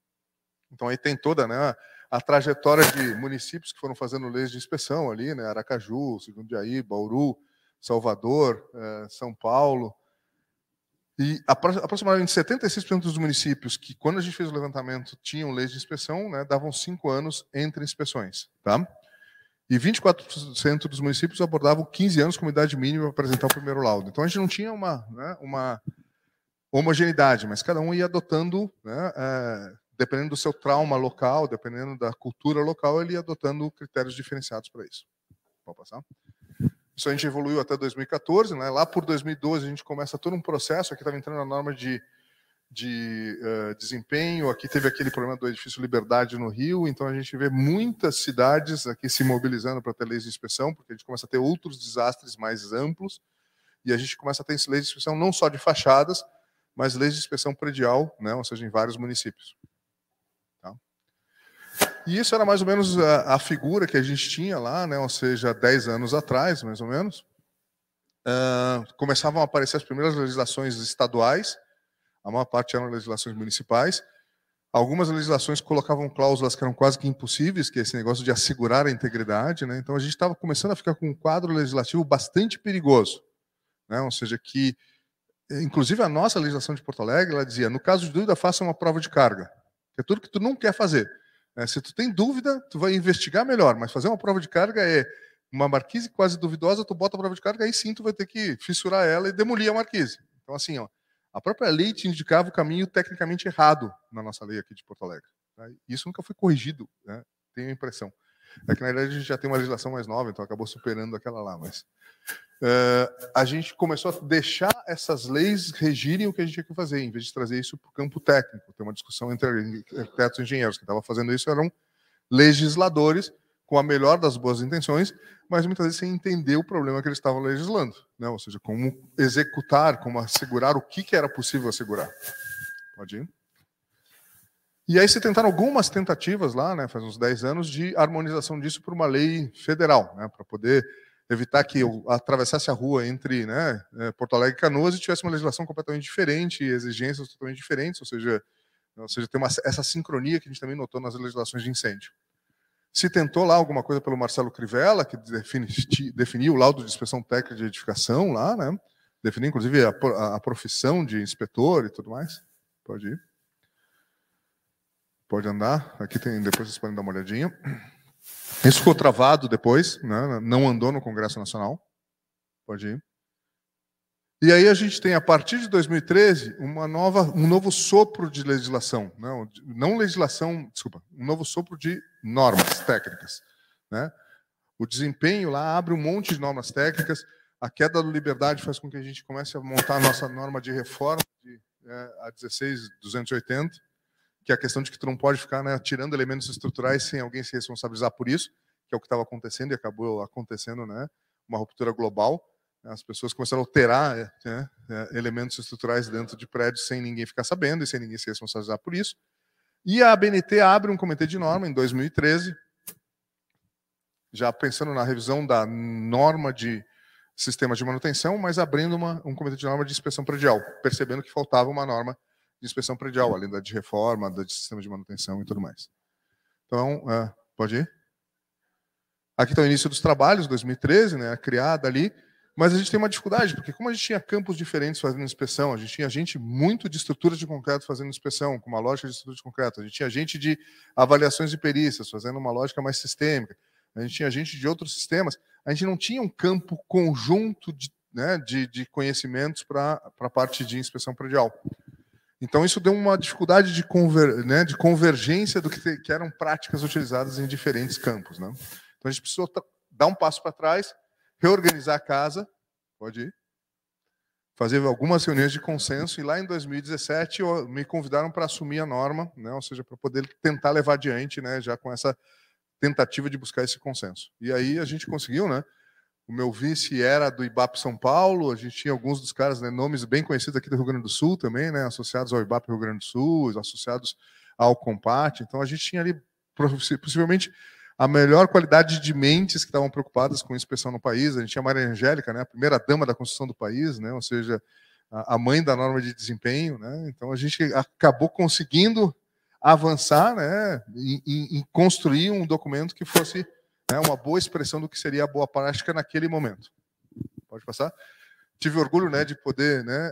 Então aí tem toda, né, a trajetória de municípios que foram fazendo leis de inspeção ali, né, Aracaju, Jundiaí, Bauru, Salvador, São Paulo. E aproximadamente 76% dos municípios que, quando a gente fez o levantamento, tinham leis de inspeção, né, davam 5 anos entre inspeções. Tá? E 24% dos municípios abordavam 15 anos como idade mínima para apresentar o primeiro laudo. Então a gente não tinha uma homogeneidade, mas cada um ia adotando, né, dependendo do seu trauma local, dependendo da cultura local, ele ia adotando critérios diferenciados para isso. Pode passar? Isso a gente evoluiu até 2014, né? Lá por 2012 a gente começa todo um processo, aqui estava entrando a norma de desempenho, aqui teve aquele problema do edifício Liberdade no Rio, então a gente vê muitas cidades aqui se mobilizando para ter leis de inspeção, porque a gente começa a ter outros desastres mais amplos, e a gente começa a ter leis de inspeção não só de fachadas, mas leis de inspeção predial, né? Ou seja, em vários municípios. Tá? E isso era mais ou menos a figura que a gente tinha lá, né? Ou seja, 10 anos atrás, mais ou menos. Começavam a aparecer as primeiras legislações estaduais, a maior parte eram legislações municipais. Algumas legislações colocavam cláusulas que eram quase que impossíveis, que é esse negócio de assegurar a integridade, né? Então a gente estava começando a ficar com um quadro legislativo bastante perigoso, né? Ou seja, que inclusive a nossa legislação de Porto Alegre, ela dizia, no caso de dúvida, faça uma prova de carga. Que é tudo que tu não quer fazer. Se tu tem dúvida, tu vai investigar melhor, mas fazer uma prova de carga é uma marquise quase duvidosa, tu bota a prova de carga, aí sim tu vai ter que fissurar ela e demolir a marquise. Então assim, ó, a própria lei te indicava o caminho tecnicamente errado na nossa lei aqui de Porto Alegre. Isso nunca foi corrigido, né? Tenho a impressão. É que na verdade a gente já tem uma legislação mais nova, então acabou superando aquela lá, mas a gente começou a deixar essas leis regirem o que a gente tinha que fazer, em vez de trazer isso para o campo técnico. Tem uma discussão entre arquitetos e engenheiros. Quem estava fazendo isso eram legisladores com a melhor das boas intenções, mas muitas vezes sem entender o problema que eles estavam legislando, né? Ou seja, como executar, como assegurar o que era possível assegurar. Pode ir? E aí se tentaram algumas tentativas lá, né, faz uns 10 anos, de harmonização disso por uma lei federal, né, para poder evitar que eu atravessasse a rua entre, né, Porto Alegre e Canoas e tivesse uma legislação completamente diferente, exigências totalmente diferentes, ou seja tem essa sincronia que a gente também notou nas legislações de incêndio. Se tentou lá alguma coisa pelo Marcelo Crivella, que definiu o laudo de inspeção técnica de edificação lá, né? Definiu, inclusive, a profissão de inspetor e tudo mais. Pode ir. Pode andar. Aqui tem, depois vocês podem dar uma olhadinha. Isso ficou travado depois, né? Não andou no Congresso Nacional. Pode ir. E aí a gente tem, a partir de 2013, um novo sopro de legislação. Não legislação, desculpa, um novo sopro de normas técnicas. Né? O desempenho lá abre um monte de normas técnicas. A queda da liberdade faz com que a gente comece a montar a nossa norma de reforma, a 16.280, que é a questão de que tu não pode ficar, né, tirando elementos estruturais sem alguém se responsabilizar por isso, que é o que estava acontecendo e acabou acontecendo, né, uma ruptura global. As pessoas começaram a alterar elementos estruturais dentro de prédios sem ninguém ficar sabendo e sem ninguém se responsabilizar por isso. E a ABNT abre um comitê de norma em 2013, já pensando na revisão da norma de sistema de manutenção, mas abrindo um comitê de norma de inspeção predial, percebendo que faltava uma norma de inspeção predial, além da de reforma, da de sistema de manutenção e tudo mais. Então, pode ir? Aqui está o início dos trabalhos, 2013, né, criada ali. Mas a gente tem uma dificuldade, porque como a gente tinha campos diferentes fazendo inspeção, a gente tinha gente muito de estrutura de concreto fazendo inspeção, com uma lógica de estrutura de concreto, a gente tinha gente de avaliações de perícias, fazendo uma lógica mais sistêmica, a gente tinha gente de outros sistemas, a gente não tinha um campo conjunto de conhecimentos para a parte de inspeção predial. Então isso deu uma dificuldade de convergência do que eram práticas utilizadas em diferentes campos. Né? Então a gente precisou dar um passo para trás, reorganizar a casa, pode ir, fazer algumas reuniões de consenso, e lá em 2017 me convidaram para assumir a norma, né, ou seja, para poder tentar levar adiante, né, já com essa tentativa de buscar esse consenso. E aí a gente conseguiu, né? O meu vice era do IBAP São Paulo, a gente tinha alguns dos caras, né, nomes bem conhecidos aqui do Rio Grande do Sul também, né, associados ao IBAP Rio Grande do Sul, associados ao Compat, então a gente tinha ali, possivelmente, a melhor qualidade de mentes que estavam preocupadas com inspeção no país. A gente tinha a Maria Angélica, né, a primeira dama da construção do país, né, ou seja, a mãe da norma de desempenho. Né, então a gente acabou conseguindo avançar, né, em construir um documento que fosse, né, uma boa expressão do que seria a boa prática naquele momento. Pode passar? Tive orgulho, né, de poder, né,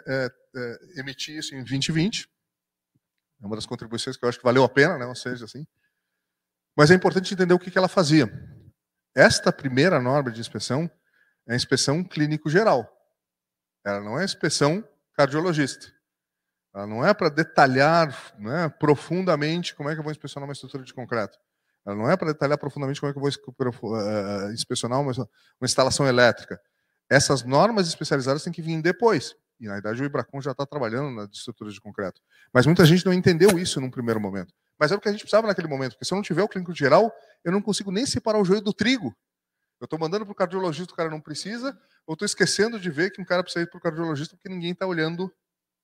emitir isso em 2020. É uma das contribuições que eu acho que valeu a pena, né, ou seja, assim. Mas é importante entender o que ela fazia. Esta primeira norma de inspeção é a inspeção clínico geral. Ela não é a inspeção cardiologista. Ela não é para detalhar, né, profundamente como é que eu vou inspecionar uma estrutura de concreto. Ela não é para detalhar profundamente como é que eu vou inspecionar uma instalação elétrica. Essas normas especializadas têm que vir depois. E, na verdade, o IBRACON já está trabalhando na estrutura de concreto. Mas muita gente não entendeu isso num primeiro momento. Mas é o que a gente precisava naquele momento, porque se eu não tiver o clínico geral, eu não consigo nem separar o joio do trigo. Eu estou mandando para o cardiologista, o cara não precisa, ou estou esquecendo de ver que um cara precisa ir para o cardiologista porque ninguém está olhando,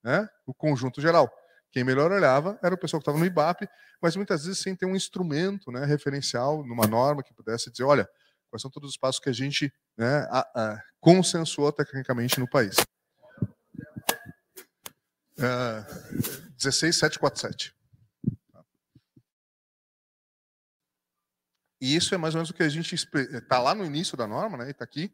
né, o conjunto geral. Quem melhor olhava era o pessoal que estava no IBAP, mas muitas vezes sem ter um instrumento, né, referencial, numa norma que pudesse dizer, olha, quais são todos os passos que a gente, né, consensuou tecnicamente no país. 16747. E isso é mais ou menos o que a gente está lá no início da norma, né? E está aqui.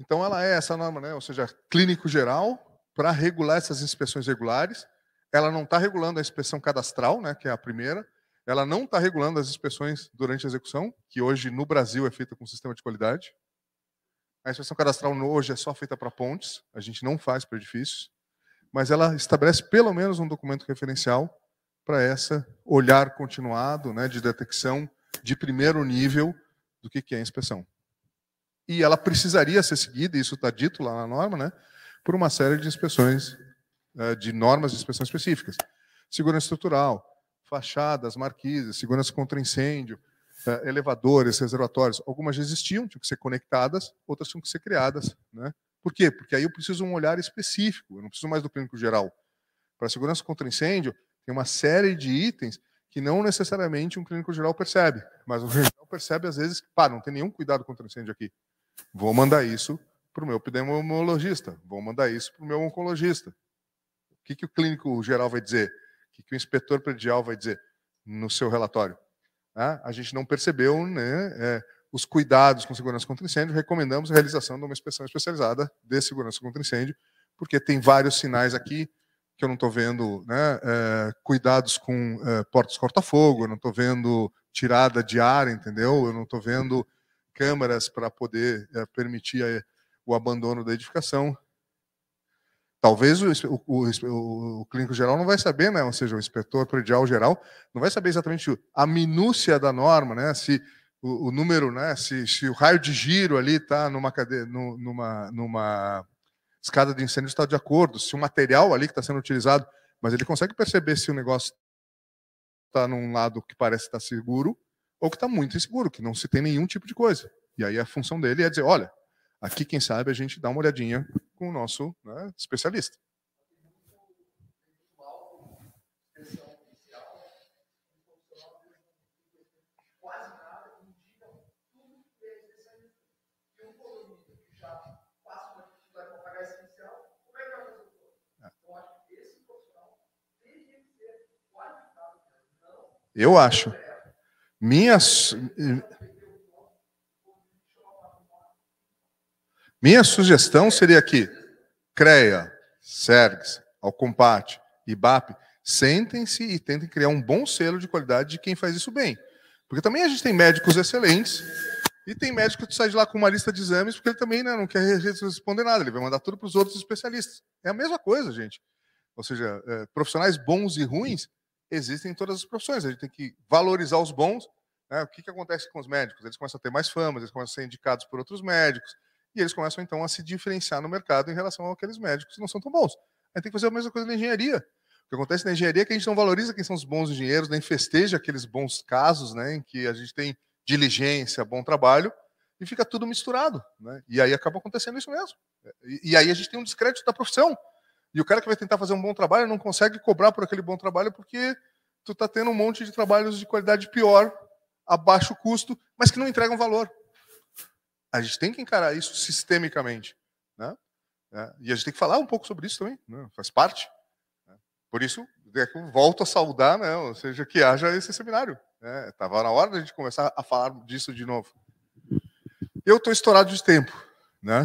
Então ela é essa norma, né? Ou seja, clínico geral para regular essas inspeções regulares. Ela não está regulando a inspeção cadastral, né? Que é a primeira. Ela não está regulando as inspeções durante a execução, que hoje no Brasil é feita com sistema de qualidade. A inspeção cadastral hoje é só feita para pontes. A gente não faz para edifícios. Mas ela estabelece pelo menos um documento referencial para essa olhar continuado, né, de detecção de primeiro nível do que é a inspeção. E ela precisaria ser seguida, isso está dito lá na norma, né, por uma série de inspeções, de normas de inspeção específicas. Segurança estrutural, fachadas, marquises, segurança contra incêndio, elevadores, reservatórios. Algumas já existiam, tinham que ser conectadas, outras tinham que ser criadas. Né? Por quê? Porque aí eu preciso de um olhar específico, eu não preciso mais do clínico geral. Para a segurança contra incêndio, tem uma série de itens que não necessariamente um clínico geral percebe, mas o geral percebe às vezes que, não tem nenhum cuidado contra incêndio aqui. Vou mandar isso para o meu pneumologista, vou mandar isso para o meu oncologista. O que o clínico geral vai dizer? O que o inspetor predial vai dizer no seu relatório? né, a gente não percebeu, né, os cuidados com segurança contra incêndio, recomendamos a realização de uma inspeção especializada de segurança contra incêndio, porque tem vários sinais aqui que eu não estou vendo, né, cuidados com portas corta-fogo, eu não estou vendo tirada de ar, entendeu? Eu não estou vendo câmaras para poder permitir o abandono da edificação. Talvez o clínico geral não vai saber, né? Ou seja, o inspetor predial geral não vai saber exatamente a minúcia da norma, né? Se o número, né? Se o raio de giro ali está numa escada de incêndio está de acordo, se o material ali que está sendo utilizado, mas ele consegue perceber se o negócio está num lado que parece estar seguro ou que está muito inseguro, que não se tem nenhum tipo de coisa. E aí a função dele é dizer, olha, aqui quem sabe a gente dá uma olhadinha com o nosso, né, especialista. Eu acho. Minha sugestão seria que CREA, SERGS, Alcompate, IBAP, sentem-se e tentem criar um bom selo de qualidade de quem faz isso bem. Porque também a gente tem médicos excelentes e tem médico que sai de lá com uma lista de exames porque ele também, né, não quer responder nada, ele vai mandar tudo para os outros especialistas. É a mesma coisa, gente. Ou seja, profissionais bons e ruins existem em todas as profissões. A gente tem que valorizar os bons. Né? O que acontece com os médicos? Eles começam a ter mais fama, eles começam a ser indicados por outros médicos, e eles começam, então, a se diferenciar no mercado em relação àqueles médicos que não são tão bons. A gente tem que fazer a mesma coisa na engenharia. O que acontece na engenharia é que a gente não valoriza quem são os bons engenheiros, nem festeja aqueles bons casos, né, em que a gente tem diligência, bom trabalho, e fica tudo misturado. Né? E aí acaba acontecendo isso mesmo. E aí a gente tem um descrédito da profissão. E o cara que vai tentar fazer um bom trabalho não consegue cobrar por aquele bom trabalho porque tu está tendo um monte de trabalhos de qualidade pior, a baixo custo, mas que não entregam valor. A gente tem que encarar isso sistemicamente. Né? E a gente tem que falar um pouco sobre isso também, né? Faz parte. Né? Por isso, eu volto a saudar, né? Ou seja, que haja esse seminário. Estava na hora da gente começar a falar disso de novo. Eu estou estourado de tempo. Né?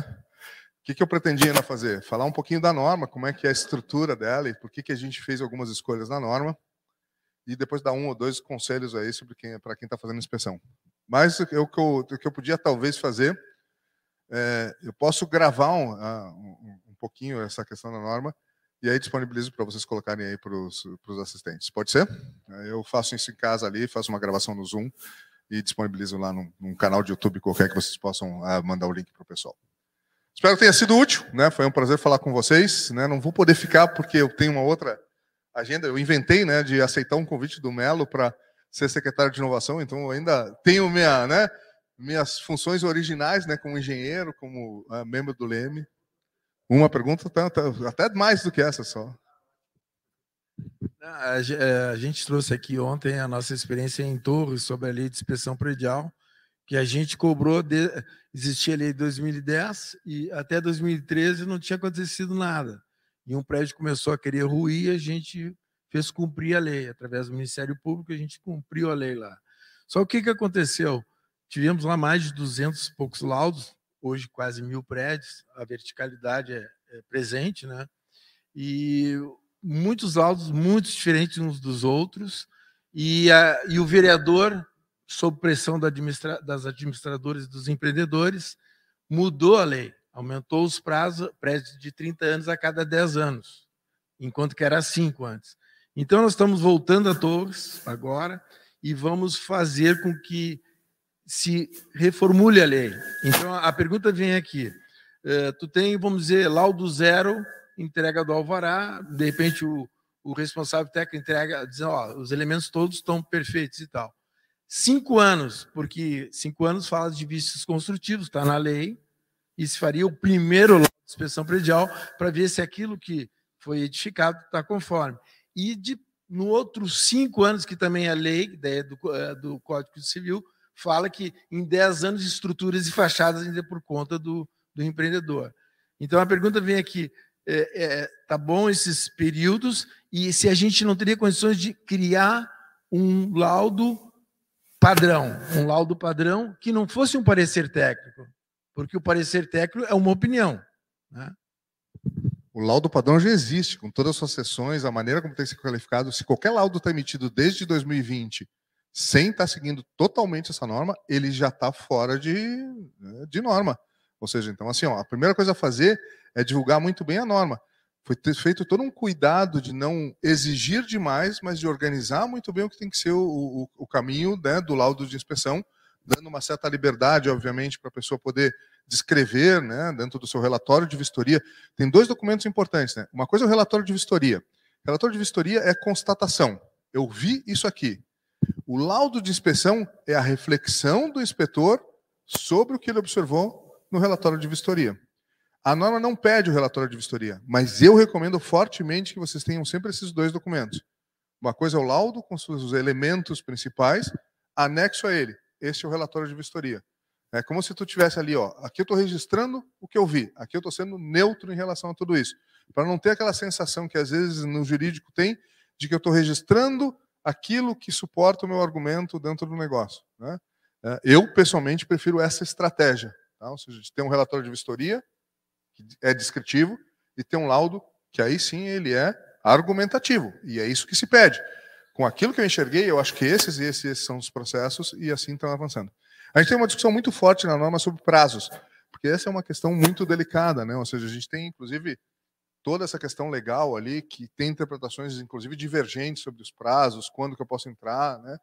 O que eu pretendia ainda fazer? Falar um pouquinho da norma, como é que é a estrutura dela e por que a gente fez algumas escolhas na norma, e depois dar 1 ou 2 conselhos aí sobre para quem está fazendo inspeção. Mas o que eu podia talvez fazer, eu posso gravar um pouquinho essa questão da norma e aí disponibilizo para vocês colocarem aí para os assistentes. Pode ser? Eu faço isso em casa ali, faço uma gravação no Zoom e disponibilizo lá num canal de YouTube qualquer que vocês possam mandar o link para o pessoal. Espero que tenha sido útil, né? Foi um prazer falar com vocês. Né? Não vou poder ficar porque eu tenho uma outra agenda. Eu inventei, né, de aceitar um convite do Melo para ser secretário de inovação, então eu ainda tenho minhas funções originais, né, como engenheiro, como membro do LEME. Uma pergunta, até mais do que essa só. A gente trouxe aqui ontem a nossa experiência em Torres sobre a lei de inspeção predial, que a gente cobrou, existia a lei de 2010 e até 2013 não tinha acontecido nada. E um prédio começou a querer ruir, a gente fez cumprir a lei. Através do Ministério Público, a gente cumpriu a lei lá. Só o que aconteceu? Tivemos lá mais de 200 e poucos laudos, hoje quase 1000 prédios, a verticalidade é presente, né? E muitos laudos muito diferentes uns dos outros, e o vereador, sob pressão das administradoras e dos empreendedores, mudou a lei, aumentou os prazos, prédios de 30 anos a cada 10 anos, enquanto que era 5 antes. Então, nós estamos voltando a Torres agora e vamos fazer com que se reformule a lei. Então, a pergunta vem aqui. Tu tem, vamos dizer, laudo 0, entrega do alvará, de repente o responsável técnico entrega, dizendo, ó, os elementos todos estão perfeitos e tal. 5 anos, porque 5 anos fala de vícios construtivos, está na lei, e se faria o primeiro laudo de inspeção predial para ver se aquilo que foi edificado está conforme. E no outro 5 anos, que também a lei do Código Civil fala que em 10 anos de estruturas e fachadas ainda por conta do empreendedor. Então a pergunta vem aqui, tá bom esses períodos, e se a gente não teria condições de criar um laudo padrão, um laudo padrão que não fosse um parecer técnico, porque o parecer técnico é uma opinião, né? O laudo padrão já existe, com todas as suas seções, a maneira como tem que ser qualificado. Se qualquer laudo está emitido desde 2020 sem estar seguindo totalmente essa norma, ele já está fora de norma. Ou seja, então, assim, ó, a primeira coisa a fazer é divulgar muito bem a norma. Foi feito todo um cuidado de não exigir demais, mas de organizar muito bem o que tem que ser o caminho, né, do laudo de inspeção, dando uma certa liberdade, obviamente, para a pessoa poder descrever, né, dentro do seu relatório de vistoria. Tem 2 documentos importantes, né? Uma coisa é o relatório de vistoria. O relatório de vistoria é constatação. Eu vi isso aqui. O laudo de inspeção é a reflexão do inspetor sobre o que ele observou no relatório de vistoria. A norma não pede o relatório de vistoria, mas eu recomendo fortemente que vocês tenham sempre esses 2 documentos. Uma coisa é o laudo com os elementos principais, anexo a ele. Esse é o relatório de vistoria. É como se tu tivesse ali, ó, aqui eu estou registrando o que eu vi, aqui eu estou sendo neutro em relação a tudo isso, para não ter aquela sensação que às vezes no jurídico tem de que eu estou registrando aquilo que suporta o meu argumento dentro do negócio, né? Eu, pessoalmente, prefiro essa estratégia, tá? Ou seja, de ter um relatório de vistoria, que é descritivo, e ter um laudo que aí sim ele é argumentativo, e é isso que se pede. Com aquilo que eu enxerguei, eu acho que esses são os processos, e assim estão avançando. A gente tem uma discussão muito forte na norma sobre prazos, porque essa é uma questão muito delicada, né? Ou seja, a gente tem, inclusive, toda essa questão legal ali, que tem interpretações, inclusive, divergentes sobre os prazos, quando que eu posso entrar, né?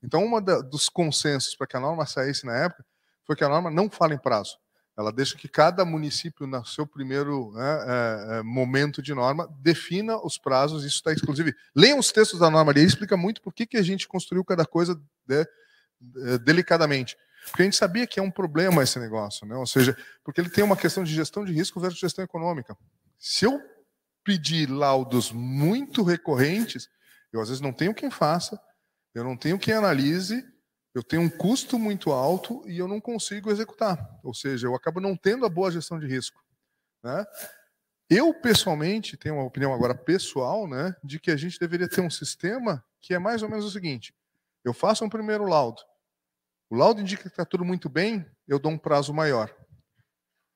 Então, dos consensos para que a norma saísse na época foi que a norma não fala em prazo. Ela deixa que cada município, no seu primeiro momento de norma, defina os prazos. Isso está, inclusive, leiam os textos da norma ali, explica muito por que a gente construiu cada coisa delicadamente. Porque a gente sabia que é um problema esse negócio, né? Ou seja, porque ele tem uma questão de gestão de risco versus gestão econômica. Se eu pedir laudos muito recorrentes, eu às vezes não tenho quem faça, eu não tenho quem analise, eu tenho um custo muito alto e eu não consigo executar. Ou seja, eu acabo não tendo a boa gestão de risco, né? Eu, pessoalmente, tenho uma opinião agora pessoal, né, de que a gente deveria ter um sistema que é mais ou menos o seguinte: eu faço um primeiro laudo, o laudo indica que está tudo muito bem, eu dou um prazo maior.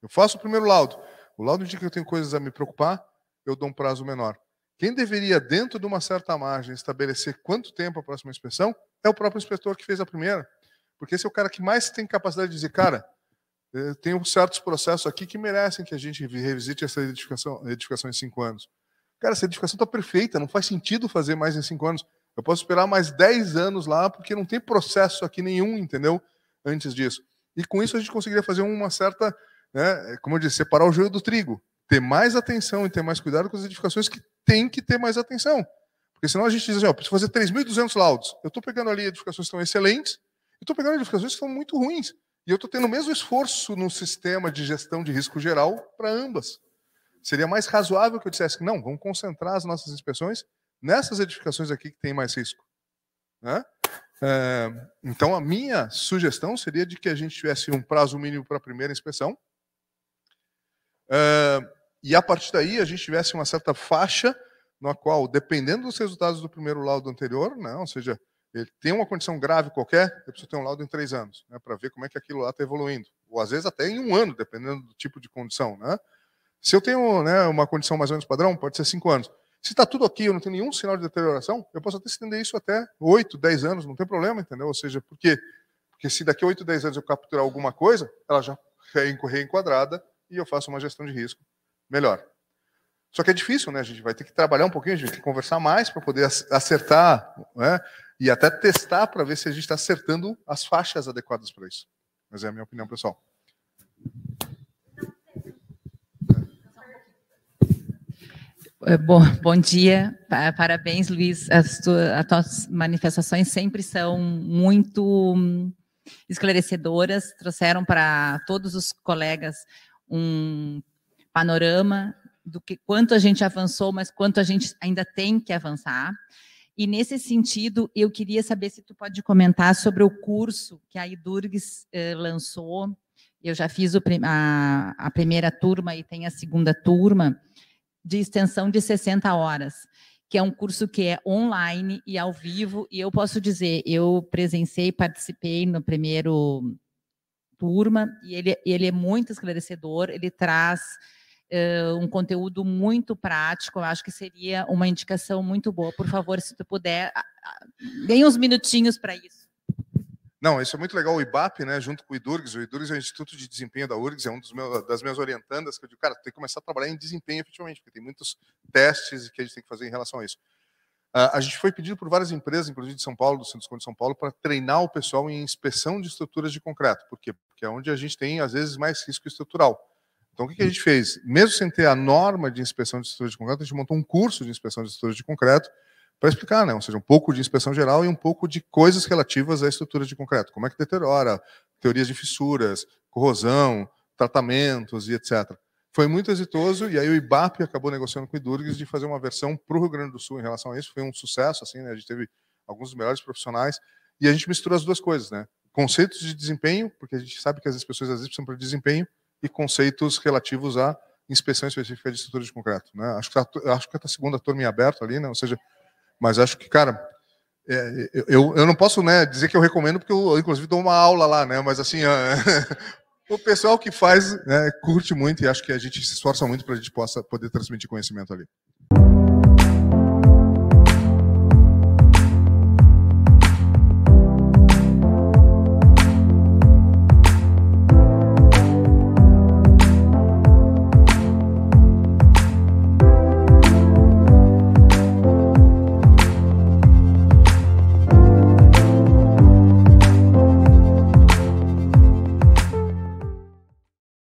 Eu faço o primeiro laudo, o laudo indica que eu tenho coisas a me preocupar, eu dou um prazo menor. Quem deveria, dentro de uma certa margem, estabelecer quanto tempo a próxima inspeção é o próprio inspetor que fez a primeira. Porque esse é o cara que mais tem capacidade de dizer, cara, tem certos processos aqui que merecem que a gente revisite essa edificação em 5 anos. Cara, essa edificação está perfeita, não faz sentido fazer mais em 5 anos. Eu posso esperar mais 10 anos lá, porque não tem processo aqui nenhum, entendeu? Antes disso. E com isso a gente conseguiria fazer uma certa, né, como eu disse, separar o joio do trigo. Ter mais atenção e ter mais cuidado com as edificações que tem que ter mais atenção. Porque senão a gente diz assim, ó, preciso fazer 3.200 laudos. Eu estou pegando ali edificações que estão excelentes, e estou pegando edificações que estão muito ruins. E eu estou tendo o mesmo esforço no sistema de gestão de risco geral para ambas. Seria mais razoável que eu dissesse que não, vamos concentrar as nossas inspeções nessas edificações aqui que tem mais risco, né? Então, a minha sugestão seria de que a gente tivesse um prazo mínimo para a primeira inspeção, e a partir daí a gente tivesse uma certa faixa na qual, dependendo dos resultados do primeiro laudo anterior, né, ou seja, ele tem uma condição grave qualquer, eu preciso ter um laudo em 3 anos, né, para ver como é que aquilo lá está evoluindo, ou às vezes até em 1 ano, dependendo do tipo de condição, né? Se eu tenho, né, uma condição mais ou menos padrão, pode ser 5 anos. Se está tudo aqui, eu não tenho nenhum sinal de deterioração, eu posso até estender isso até 8, 10 anos, não tem problema, entendeu? Ou seja, por quê? Porque se daqui a 8, 10 anos eu capturar alguma coisa, ela já é reenquadrada e eu faço uma gestão de risco melhor. Só que é difícil, né? A gente vai ter que trabalhar um pouquinho, a gente vai ter que conversar mais para poder acertar, né? E até testar para ver se a gente está acertando as faixas adequadas para isso. Mas é a minha opinião pessoal. Bom dia, parabéns, Luiz. As tuas manifestações sempre são muito esclarecedoras, trouxeram para todos os colegas um panorama do que quanto a gente avançou, mas quanto a gente ainda tem que avançar. E nesse sentido, eu queria saber se tu pode comentar sobre o curso que a IDURGS lançou. Eu já fiz a primeira turma e tem a segunda turma, de extensão de 60 horas, que é um curso que é online e ao vivo, e eu posso dizer, eu presenciei, participei no primeiro turma, e ele é muito esclarecedor, ele traz um conteúdo muito prático, eu acho que seria uma indicação muito boa. Por favor, se tu puder, ganhe uns minutinhos para isso. Não, isso é muito legal, o IBAP, né, junto com o IDURGS é o Instituto de Desempenho da URGS, é das minhas orientandas, que eu digo, cara, tem que começar a trabalhar em desempenho efetivamente, porque tem muitos testes que a gente tem que fazer em relação a isso. A gente foi pedido por várias empresas, inclusive de São Paulo, do Centro de São Paulo, para treinar o pessoal em inspeção de estruturas de concreto. Por quê? Porque é onde a gente tem, às vezes, mais risco estrutural. Então, o que a gente fez? Mesmo sem ter a norma de inspeção de estruturas de concreto, a gente montou um curso de inspeção de estruturas de concreto para explicar, né? Ou seja, um pouco de inspeção geral e um pouco de coisas relativas à estrutura de concreto. Como é que deteriora, teorias de fissuras, corrosão, tratamentos e etc. Foi muito exitoso, e aí o IBAP acabou negociando com o IDURGS de fazer uma versão para o Rio Grande do Sul em relação a isso. Foi um sucesso, assim, né? A gente teve alguns dos melhores profissionais, e a gente misturou as duas coisas, né? Conceitos de desempenho, porque a gente sabe que as pessoas às vezes precisam para desempenho, e conceitos relativos à inspeção específica de estrutura de concreto, né? Acho que a segunda turma em aberto ali, né? Ou seja, mas acho que, cara, eu não posso, né, dizer que eu recomendo, porque eu, inclusive, dou uma aula lá, né? Mas, assim, o pessoal que faz, né, curte muito, e acho que a gente se esforça muito para a gente possa poder transmitir conhecimento ali.